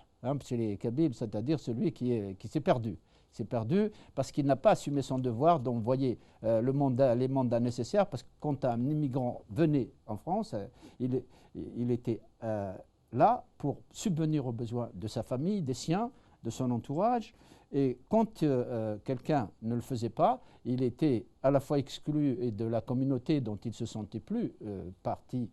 chez les Kabyles, c'est-à-dire celui qui s'est perdu. Il s'est perdu parce qu'il n'a pas assumé son devoir d'envoyer les mandats nécessaires, parce que quand un immigrant venait en France, il était là pour subvenir aux besoins de sa famille, des siens, de son entourage. Et quand quelqu'un ne le faisait pas, il était à la fois exclu de la communauté dont il ne se sentait plus partie,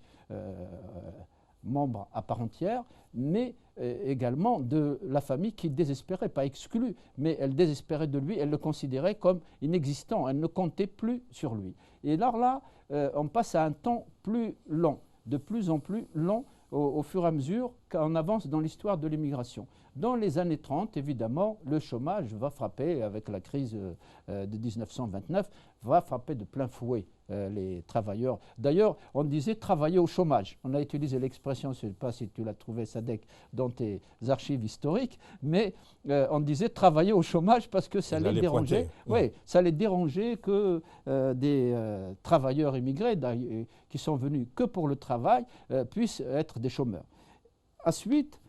membre à part entière, mais également de la famille qui désespérait, pas exclue, mais elle désespérait de lui, elle le considérait comme inexistant, elle ne comptait plus sur lui. Et là, on passe à un temps plus lent, de plus en plus lent, au fur et à mesure qu'on avance dans l'histoire de l'immigration. Dans les années 30, évidemment, le chômage va frapper, avec la crise de 1929, va frapper de plein fouet les travailleurs. D'ailleurs, on disait travailler au chômage. On a utilisé l'expression, je ne sais pas si tu l'as trouvé, Sadek, dans tes archives historiques, mais on disait travailler au chômage parce que ça les dérangeait. Oui, ça les dérangeait que des travailleurs immigrés qui sont venus que pour le travail puissent être des chômeurs. Ensuite,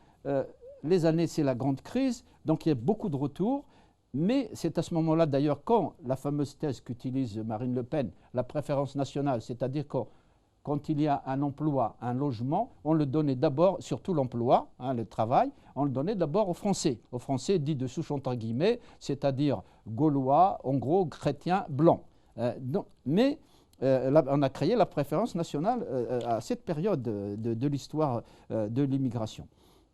les années, c'est la grande crise, donc il y a beaucoup de retours, mais c'est à ce moment-là d'ailleurs quand la fameuse thèse qu'utilise Marine Le Pen, la préférence nationale, c'est-à-dire quand il y a un emploi, un logement, on le donnait d'abord, surtout l'emploi, le travail, on le donnait d'abord aux Français dits de souche entre guillemets, c'est-à-dire gaulois, en gros, chrétiens, blancs. Mais on a créé la préférence nationale à cette période de l'histoire de l'immigration.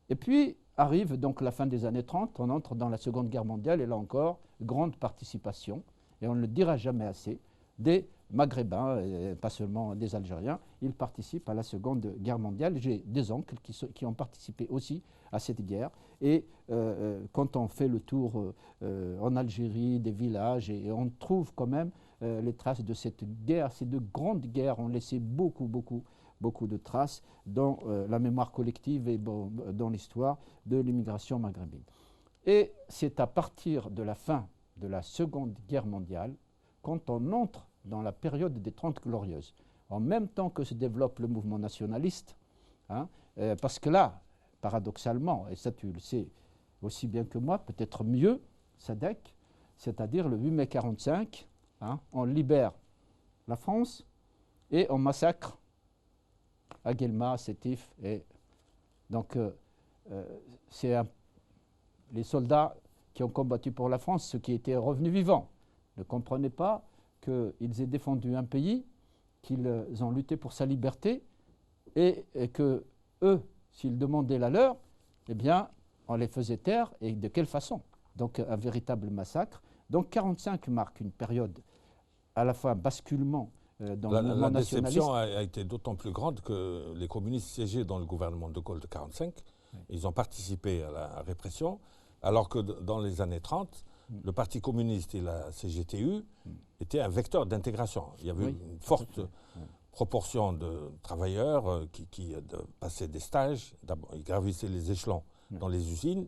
Et puis arrive donc la fin des années 30, on entre dans la Seconde Guerre mondiale, et là encore, grande participation, et on ne le dira jamais assez, des Maghrébins, et pas seulement des Algériens, ils participent à la Seconde Guerre mondiale. J'ai des oncles qui ont participé aussi à cette guerre, et quand on fait le tour en Algérie, des villages, et on trouve quand même les traces de cette guerre. Ces 2 grandes guerres ont laissé beaucoup de traces dans la mémoire collective et dans l'histoire de l'immigration maghrébine. Et c'est à partir de la fin de la Seconde Guerre mondiale, quand on entre dans la période des 30 Glorieuses, en même temps que se développe le mouvement nationaliste, parce que là, paradoxalement, et ça tu le sais aussi bien que moi, peut-être mieux, Sadek, c'est-à-dire le 8 mai 1945, on libère la France et on massacre à Guelma, Sétif. Et donc, c'est les soldats qui ont combattu pour la France, ceux qui étaient revenus vivants, ne comprenaient pas qu'ils aient défendu un pays, qu'ils ont lutté pour sa liberté, et que eux, s'ils demandaient la leur, eh bien, on les faisait taire, et de quelle façon? Donc, un véritable massacre. Donc, 1945 marque une période à la fois un basculement dans le mouvement nationaliste. La déception a été d'autant plus grande que les communistes siégeaient dans le gouvernement de Gaulle de 1945. Oui. Ils ont participé à la répression, alors que dans les années 30, le Parti communiste et la CGTU étaient un vecteur d'intégration. Il y avait une forte proportion de travailleurs qui passaient des stages, ils gravissaient les échelons dans les usines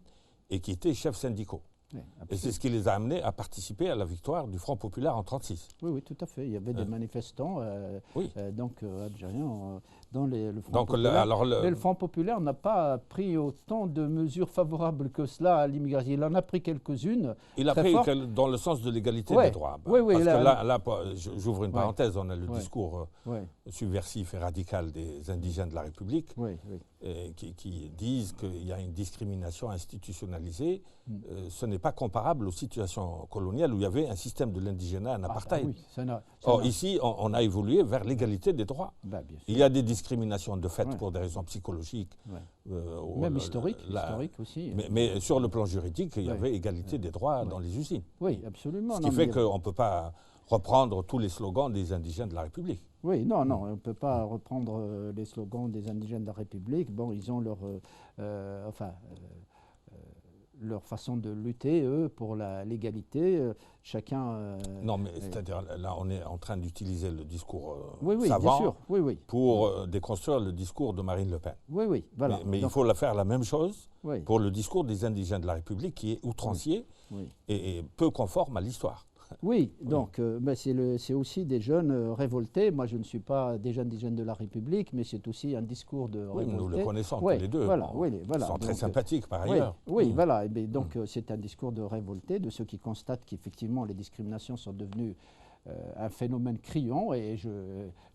et qui étaient chefs syndicaux. Oui, et c'est ce qui les a amenés à participer à la victoire du Front populaire en 1936. Oui, tout à fait. Il y avait des manifestants algériens dans le Front populaire. Mais le Front populaire n'a pas pris autant de mesures favorables que cela à l'immigration. Il en a pris quelques-unes. Il a pris dans le sens de l'égalité des droits. Parce que là, j'ouvre une parenthèse, on a le discours subversif et radical des indigènes de la République qui disent qu'il y a une discrimination institutionnalisée. Ce n'est pas comparable aux situations coloniales où il y avait un système de l'indigénat, un apartheid. Or, ici, on a évolué vers l'égalité des droits. Il y a des discriminations de fait pour des raisons psychologiques. Même historiques aussi. Mais sur le plan juridique, il y avait égalité des droits dans les usines. Oui, absolument. Ce qui fait qu'on ne peut pas reprendre tous les slogans des indigènes de la République. Oui, non, on ne peut pas reprendre les slogans des indigènes de la République. Bon, ils ont leur façon de lutter, eux, pour l'égalité. Chacun... non, mais c'est-à-dire, là, on est en train d'utiliser le discours oui, bien savant sûr. Oui. pour déconstruire le discours de Marine Le Pen. Oui, voilà. Mais donc, il faut faire la même chose oui. pour le discours des indigènes de la République, qui est outrancier et peu conforme à l'histoire. Oui, donc c'est aussi des jeunes révoltés. Moi, je ne suis pas des indigènes de la République, mais c'est aussi un discours de révoltés. Nous le connaissons tous les deux. Voilà, Ils sont très sympathiques par ailleurs. Oui, voilà. Donc c'est un discours de révoltés, de ceux qui constatent qu'effectivement les discriminations sont devenues un phénomène criant, et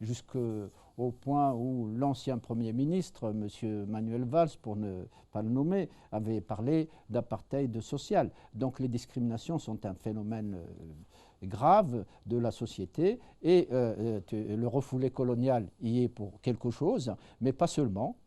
jusqu'au point où l'ancien Premier ministre, M. Manuel Valls, pour ne pas le nommer, avait parlé d'apartheid social. Donc les discriminations sont un phénomène grave de la société, et le refoulé colonial y est pour quelque chose, mais pas seulement,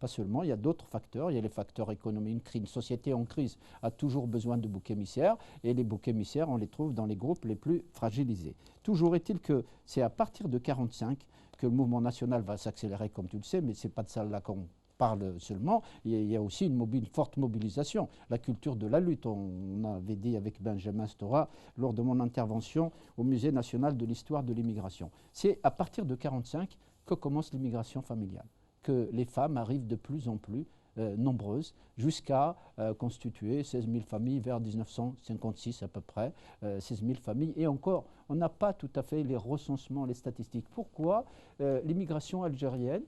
il y a d'autres facteurs, il y a les facteurs économiques. Une société en crise a toujours besoin de boucs émissaires, et les boucs émissaires, on les trouve dans les groupes les plus fragilisés. Toujours est-il que c'est à partir de 1945 que le mouvement national va s'accélérer, comme tu le sais, mais ce n'est pas de ça là qu'on parle seulement. Il y a aussi une forte mobilisation, la culture de la lutte. On avait dit avec Benjamin Stora lors de mon intervention au Musée national de l'histoire de l'immigration. C'est à partir de 1945 que commence l'immigration familiale, que les femmes arrivent de plus en plus nombreuses, jusqu'à constituer 16 000 familles vers 1956 à peu près, 16 000 familles. Et encore, on n'a pas tout à fait les recensements, les statistiques. Pourquoi l'immigration algérienne,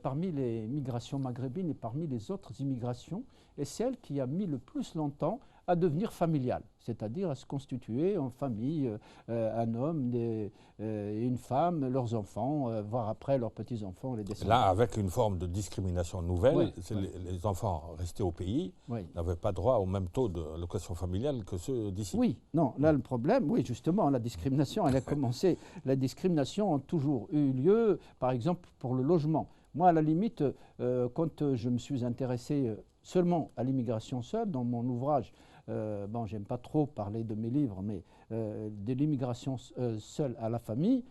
parmi les migrations maghrébines et parmi les autres immigrations, est celle qui a mis le plus longtemps à devenir familiale, c'est-à-dire à se constituer en famille, un homme, une femme, leurs enfants, voire après leurs petits-enfants, les descendants. Là, avec une forme de discrimination nouvelle, les enfants restés au pays n'avaient pas droit au même taux de location familiale que ceux d'ici. Oui, non, là le problème, oui justement, la discrimination, elle a commencé. La discrimination a toujours eu lieu, par exemple, pour le logement. Moi, à la limite, quand je me suis intéressé seulement à l'immigration seule, dans mon ouvrage, j'aime pas trop parler de mes livres, mais de l'immigration seule à la famille,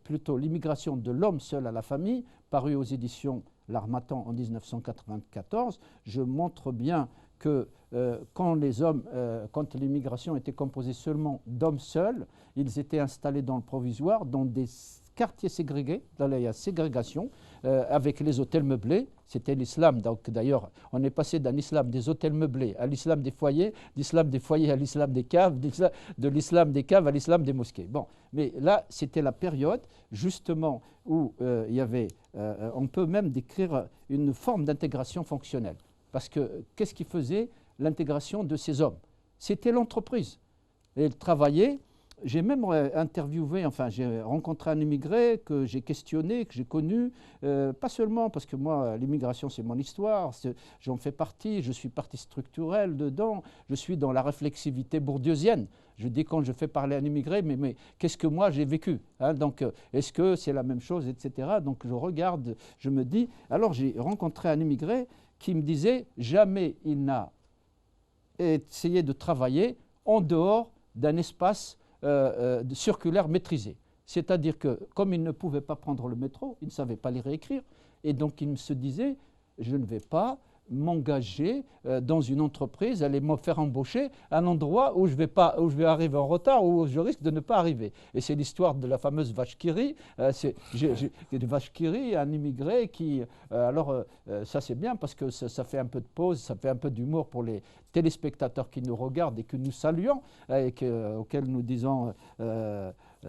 plutôt l'immigration de l'homme seul à la famille, paru aux éditions L'Harmattan en 1994, je montre bien que quand l'immigration était composée seulement d'hommes seuls, ils étaient installés dans le provisoire, dans des quartiers ségrégés, là il y a ségrégation, avec les hôtels meublés. C'était l'islam. Donc d'ailleurs, on est passé d'un islam des hôtels meublés à l'islam des foyers, d'islam des foyers à l'islam des caves, de l'islam des caves à l'islam des mosquées. Bon, mais là, c'était la période justement où il y avait, on peut même décrire une forme d'intégration fonctionnelle. Parce que qu'est-ce qui faisait l'intégration de ces hommes? C'était l'entreprise. Ils travaillaient. J'ai même j'ai rencontré un immigré que j'ai questionné, que j'ai connu, pas seulement parce que moi, l'immigration, c'est mon histoire, j'en fais partie, je suis partie structurelle dedans, je suis dans la réflexivité bourdieusienne. Je dis quand je fais parler un immigré, mais qu'est-ce que moi j'ai vécu, hein, donc est-ce que c'est la même chose, etc. Donc je regarde, je me dis, alors j'ai rencontré un immigré qui me disait jamais il n'a essayé de travailler en dehors d'un espace circulaire maîtrisé. C'est-à-dire que comme il ne pouvait pas prendre le métro, il ne savait pas lire et écrire, et donc il se disait, je ne vais pas m'engager dans une entreprise, aller me faire embaucher à un endroit où je vais arriver en retard, où je risque de ne pas arriver. Et c'est l'histoire de la fameuse vache qui rit. Vache qui rit, un immigré qui... ça c'est bien parce que ça fait un peu de pause, ça fait un peu d'humour pour les téléspectateurs qui nous regardent et que nous saluons, et auxquels nous disons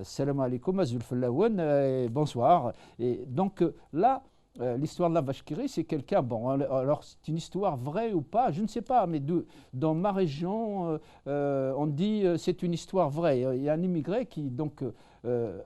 salam alaikum, azul fallaoun, et bonsoir. Et donc là, l'histoire de la vache qui rit, c'est quelqu'un, alors c'est une histoire vraie ou pas, je ne sais pas, mais dans ma région, on dit c'est une histoire vraie. Il y a un immigré qui donc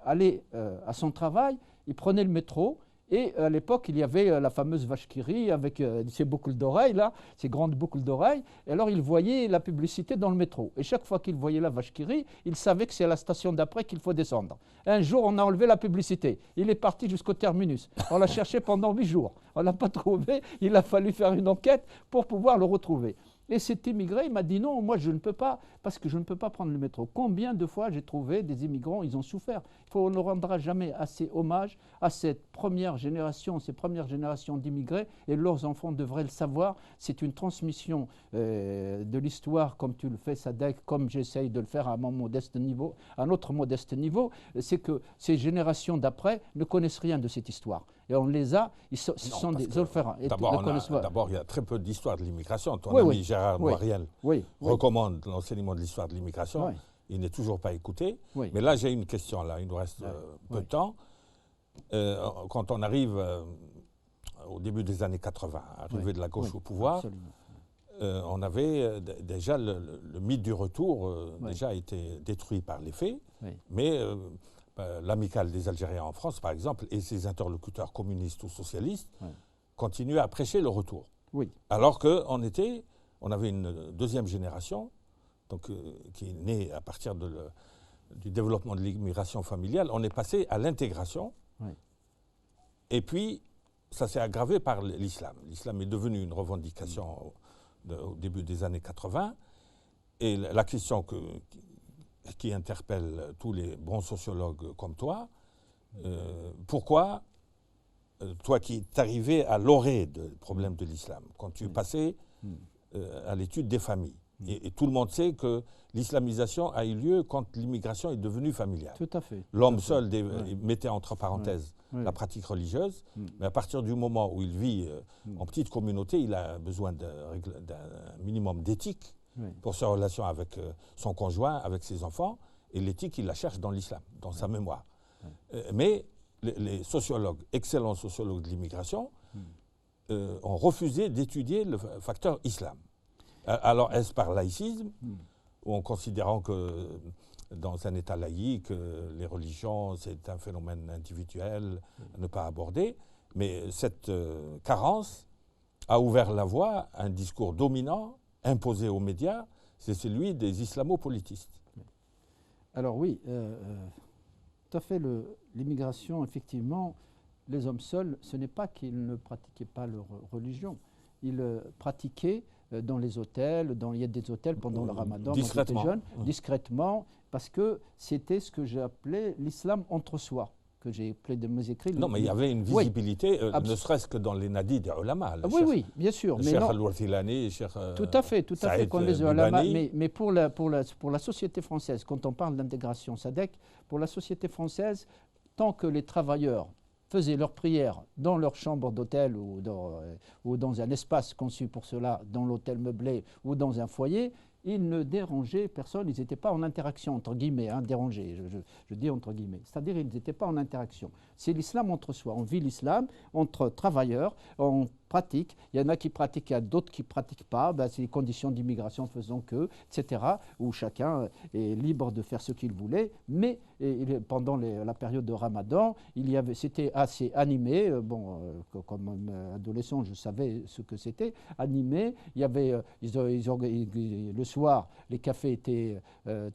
allait à son travail, il prenait le métro, et à l'époque, il y avait la fameuse vache qui rit avec ses boucles d'oreilles, là, ses grandes boucles d'oreilles. Et alors, il voyait la publicité dans le métro. Et chaque fois qu'il voyait la vache qui rit, il savait que c'est à la station d'après qu'il faut descendre. Un jour, on a enlevé la publicité. Il est parti jusqu'au terminus. On l'a cherché pendant 8 jours. On ne l'a pas trouvé. Il a fallu faire une enquête pour pouvoir le retrouver. Et cet immigré, il m'a dit non, moi je ne peux pas, parce que je ne peux pas prendre le métro. Combien de fois j'ai trouvé des immigrants, ils ont souffert. On ne rendra jamais assez hommage à cette première génération, ces premières générations d'immigrés, et leurs enfants devraient le savoir. C'est une transmission de l'histoire, comme tu le fais, Sadek, comme j'essaye de le faire à mon modeste niveau, à notre modeste niveau. C'est que ces générations d'après ne connaissent rien de cette histoire. Et on les a, ce sont des orphelins. D'abord, il y a très peu d'histoire de l'immigration. Ton ami Gérard Noiriel recommande l'enseignement de l'histoire de l'immigration. Oui. Il n'est toujours pas écouté. Oui. Mais là, j'ai une question. Là. Il nous reste peu de temps. Quand on arrive au début des années 80, arrivé de la gauche au pouvoir, on avait déjà le mythe du retour déjà été détruit par les faits. Oui. Mais l'amicale des Algériens en France, par exemple, et ses interlocuteurs communistes ou socialistes continuaient à prêcher le retour. Oui. Alors qu'on avait une deuxième génération donc, qui est née à partir du développement de l'immigration familiale. On est passé à l'intégration. Oui. Et puis, ça s'est aggravé par l'islam. L'islam est devenu une revendication au début des années 80. Et la question qui interpelle tous les bons sociologues comme toi, pourquoi, toi qui es arrivé à l'orée du problème de l'islam, quand tu es passé à l'étude des familles, et tout le monde sait que l'islamisation a eu lieu quand l'immigration est devenue familiale. Tout à fait. L'homme seul mettait entre parenthèses la pratique religieuse, mais à partir du moment où il vit en petite communauté, il a besoin d'un minimum d'éthique pour sa relation avec son conjoint, avec ses enfants, et l'éthique, il la cherche dans l'islam, dans sa mémoire. Mais les sociologues, excellents sociologues de l'immigration, ont refusé d'étudier le facteur islam. Alors, est-ce par laïcisme, ou en considérant que dans un État laïque, les religions, c'est un phénomène individuel à ne pas aborder, mais cette carence a ouvert la voie à un discours dominant, imposé aux médias, c'est celui des islamo-politistes. Alors oui, tout à fait, l'immigration, effectivement, les hommes seuls, ce n'est pas qu'ils ne pratiquaient pas leur religion, ils pratiquaient dans les hôtels, il y a des hôtels pendant le ramadan, discrètement. Quand j'étais jeune, discrètement, parce que c'était ce que j'ai appelé l'islam entre soi, que j'ai appelé de mes écrits. Non, mais il y avait une visibilité, ne serait-ce que dans les nadis des ulama. Oui, bien sûr. Le Cheikh Al-Warthilani, Cheikh tout à fait, comme les ulama. Mais pour la société française, quand on parle d'intégration SADC, pour la société française, tant que les travailleurs faisaient leurs prières dans leur chambre d'hôtel ou dans un espace conçu pour cela, dans l'hôtel meublé ou dans un foyer, ils ne dérangeaient personne, ils n'étaient pas en interaction, entre guillemets, déranger, je dis entre guillemets. C'est-à-dire qu'ils n'étaient pas en interaction. C'est l'islam entre soi. On vit l'islam entre travailleurs, on pratique. Il y en a qui pratiquent, il y a d'autres qui ne pratiquent pas. C'est les conditions d'immigration faisant que, etc., où chacun est libre de faire ce qu'il voulait. Mais pendant la période de Ramadan, c'était assez animé. Comme adolescent, je savais ce que c'était. Animé. Il y avait, le soir, les cafés étaient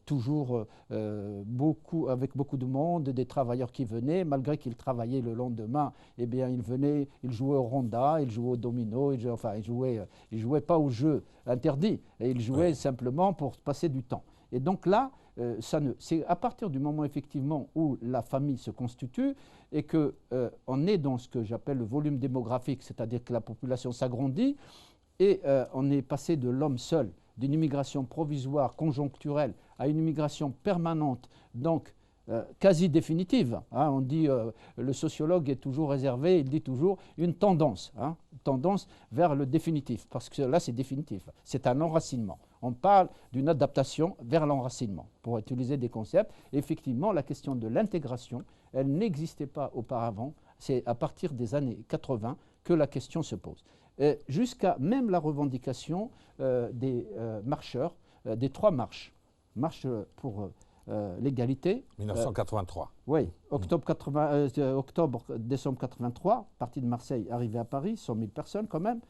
toujours avec beaucoup de monde, des travailleurs qui venaient, malgré qu'ils travaillaient le lendemain. Eh bien, ils venaient, ils jouaient au ronda, ils jouaient au domino, ils jouaient pas aux jeux interdits, et ils jouaient simplement pour passer du temps. Et donc là, c'est à partir du moment effectivement où la famille se constitue et qu'on est dans ce que j'appelle le volume démographique, c'est-à-dire que la population s'agrandit, et on est passé de l'homme seul, d'une immigration provisoire, conjoncturelle, à une immigration permanente, donc quasi définitive. On dit, le sociologue est toujours réservé, il dit toujours une tendance vers le définitif, parce que là c'est définitif, c'est un enracinement. On parle d'une adaptation vers l'enracinement, pour utiliser des concepts. Effectivement, la question de l'intégration, elle n'existait pas auparavant, c'est à partir des années 80 que la question se pose. Jusqu'à même la revendication des marcheurs, des 3 marches. Marche pour l'égalité. 1983. Oui, décembre 83, partie de Marseille, arrivée à Paris, 100 000 personnes quand même,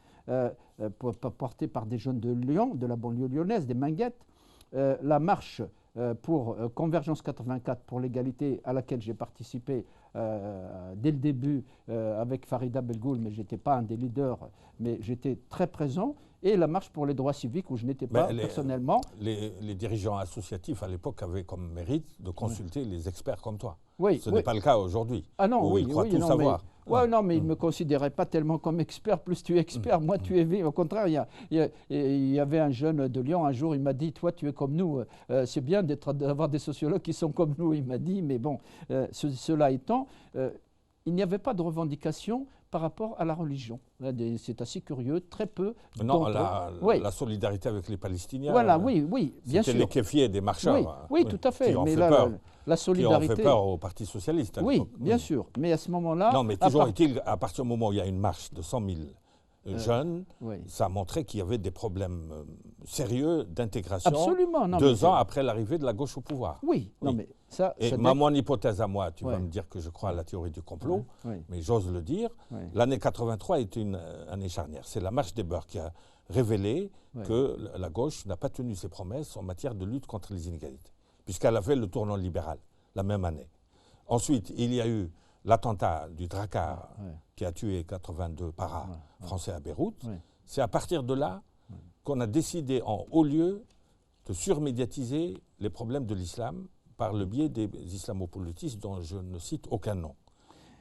portée par des jeunes de Lyon, de la banlieue lyonnaise, des Minguettes. La marche pour Convergence 84 pour l'égalité, à laquelle j'ai participé dès le début avec Farida Belgoul, mais je n'étais pas un des leaders, mais j'étais très présent. et la marche pour les droits civiques où je n'étais pas personnellement. Les dirigeants associatifs à l'époque avaient comme mérite de consulter les experts comme toi. Oui, Ce n'est pas le cas aujourd'hui. Ah non, où ils croient tout savoir. Non, mais ils ne me considéraient pas tellement comme expert. Plus tu es expert, moins tu es vieux. Au contraire, il y avait un jeune de Lyon, un jour, il m'a dit, toi, tu es comme nous. C'est bien d'avoir des sociologues qui sont comme nous, il m'a dit. Mais bon, cela étant, il n'y avait pas de revendication par rapport à la religion. C'est assez curieux, très peu. Non, la solidarité avec les Palestiniens. Voilà, oui, bien sûr. C'était les kéfiers des marcheurs. Oui, tout à fait. Mais la solidarité. Qui ont fait peur au Parti socialiste à l'époque. Oui, bien sûr. Mais à ce moment-là. Non, mais toujours est-il, à partir du moment où il y a une marche de 100 000 jeunes, ça a montré qu'il y avait des problèmes sérieux d'intégration. Absolument. 2 ans après l'arrivée de la gauche au pouvoir. Oui. Non, mais ça. Et mon hypothèse à moi, tu vas me dire que je crois à la théorie du complot, mais j'ose le dire. L'année 83 est une année charnière. C'est la marche des beurs qui a révélé que la gauche n'a pas tenu ses promesses en matière de lutte contre les inégalités, puisqu'elle a fait le tournant libéral la même année. Ensuite, il y a eu l'attentat du Drakkar qui a tué 82 paras français à Beyrouth. C'est à partir de là qu'on a décidé en haut lieu de surmédiatiser les problèmes de l'islam par le biais des islamopolitistes dont je ne cite aucun nom.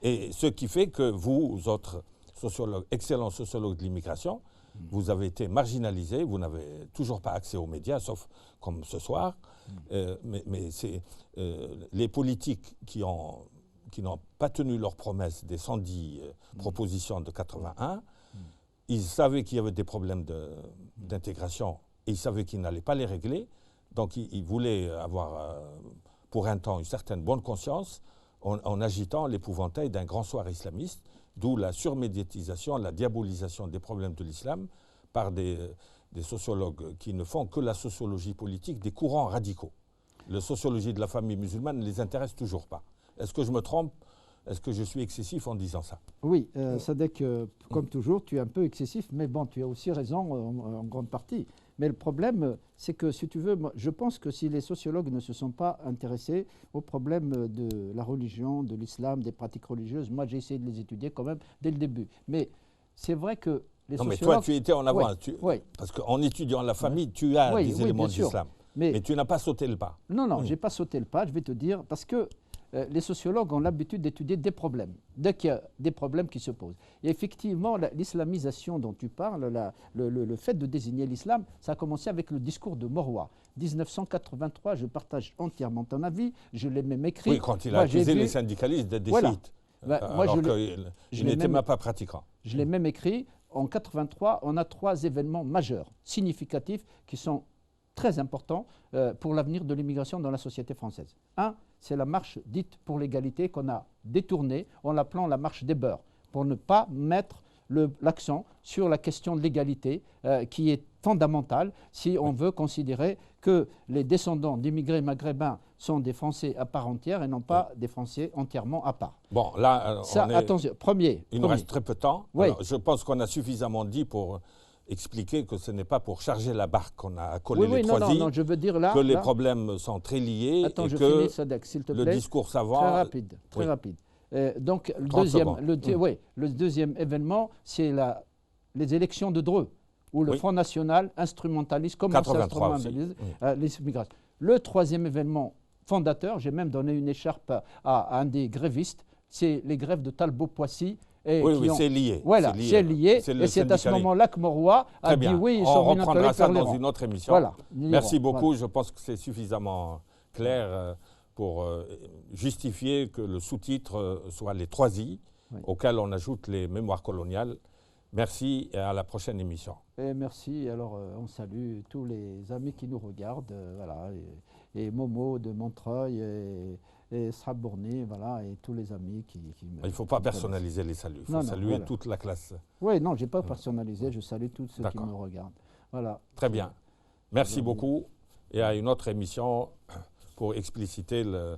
Et ce qui fait que vous autres sociologues, excellents sociologues de l'immigration, vous avez été marginalisés, vous n'avez toujours pas accès aux médias, sauf comme ce soir. Mais c'est les politiques qui n'ont pas tenu leurs promesses des 110 propositions de 81. Ils savaient qu'il y avait des problèmes d'intégration et ils savaient qu'ils n'allaient pas les régler. Donc ils voulaient avoir pour un temps une certaine bonne conscience en agitant l'épouvantail d'un grand soir islamiste, d'où la surmédiatisation, la diabolisation des problèmes de l'islam par des sociologues qui ne font que la sociologie politique des courants radicaux. La sociologie de la famille musulmane ne les intéresse toujours pas. Est-ce que je me trompe ? Est-ce que je suis excessif en disant ça ? Oui, Sadek, comme toujours, tu es un peu excessif, mais bon, tu as aussi raison en grande partie. Mais le problème, c'est que, si tu veux, moi, je pense que si les sociologues ne se sont pas intéressés aux problèmes de la religion, de l'islam, des pratiques religieuses, moi j'ai essayé de les étudier quand même dès le début. Mais c'est vrai que les sociologues... Non, mais toi, tu étais en avant. Parce qu'en étudiant la famille, tu as des éléments d'islam. Mais tu n'as pas sauté le pas. Non, je n'ai pas sauté le pas, je vais te dire, parce que les sociologues ont l'habitude d'étudier des problèmes, dès qu'il y a des problèmes qui se posent. Et effectivement, l'islamisation dont tu parles, le fait de désigner l'islam, ça a commencé avec le discours de Morwa. 1983, je partage entièrement ton avis, je l'ai même écrit. Oui, quand il a accusé les syndicalistes d'être des chiites, alors qu'il n'était même pas pratiquant. Je l'ai même écrit. En 1983, on a 3 événements majeurs, significatifs, qui sont très importants pour l'avenir de l'immigration dans la société française. Un, c'est la marche dite pour l'égalité qu'on a détournée en l'appelant la marche des beurs, pour ne pas mettre l'accent sur la question de l'égalité qui est fondamentale si on veut considérer que les descendants d'immigrés maghrébins sont des Français à part entière et non pas des Français entièrement à part. Bon, là, attention, il nous reste très peu de temps. Oui. Alors, je pense qu'on a suffisamment dit pour expliquer que ce n'est pas pour charger la barque qu'on a collé les trois i, je veux dire là, que les problèmes sont très liés. Attends, et je que finis, Sadek, s'il te plaît. Le discours savant... Très rapide. Donc, le deuxième événement, c'est les élections de Dreux, où le Front National instrumentalise, commence à instrumentaliser les migrations. Le troisième événement fondateur, j'ai même donné une écharpe à un des grévistes, c'est les grèves de Talbot-Poissy. C'est lié. Voilà, c'est lié. Et c'est à ce moment-là que Morwa a dit oui, ils sont on reprendra ça dans une autre émission. Voilà, merci beaucoup. Je pense que c'est suffisamment clair pour justifier que le sous-titre soit les 3 I, auxquels on ajoute les mémoires coloniales. Merci et à la prochaine émission. Et merci. Alors, on salue tous les amis qui nous regardent. Et Momo de Montreuil et Strabourny, voilà, et tous les amis qui il ne faut pas personnaliser les saluts, il faut saluer toute la classe. Oui, non, je n'ai pas personnalisé, je salue tous ceux qui me regardent. Voilà. Très bien. Merci beaucoup. Et à une autre émission pour expliciter le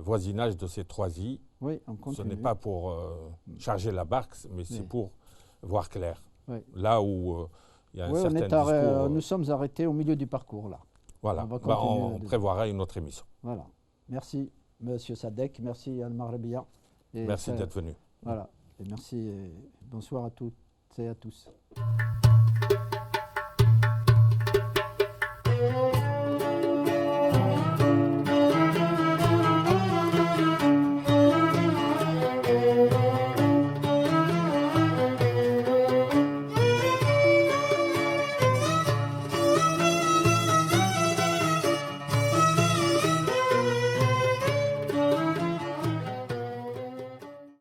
voisinage de ces 3 I. Oui, on continue. Ce n'est pas pour charger la barque, mais c'est pour voir clair. Là où il y a un certain discours... Nous sommes arrêtés au milieu du parcours, là. Voilà, on prévoira une autre émission. Voilà. Merci, Monsieur Sadek. Merci, Al-Maghrebia. Merci d'être venu. Voilà. Et merci et bonsoir à toutes et à tous.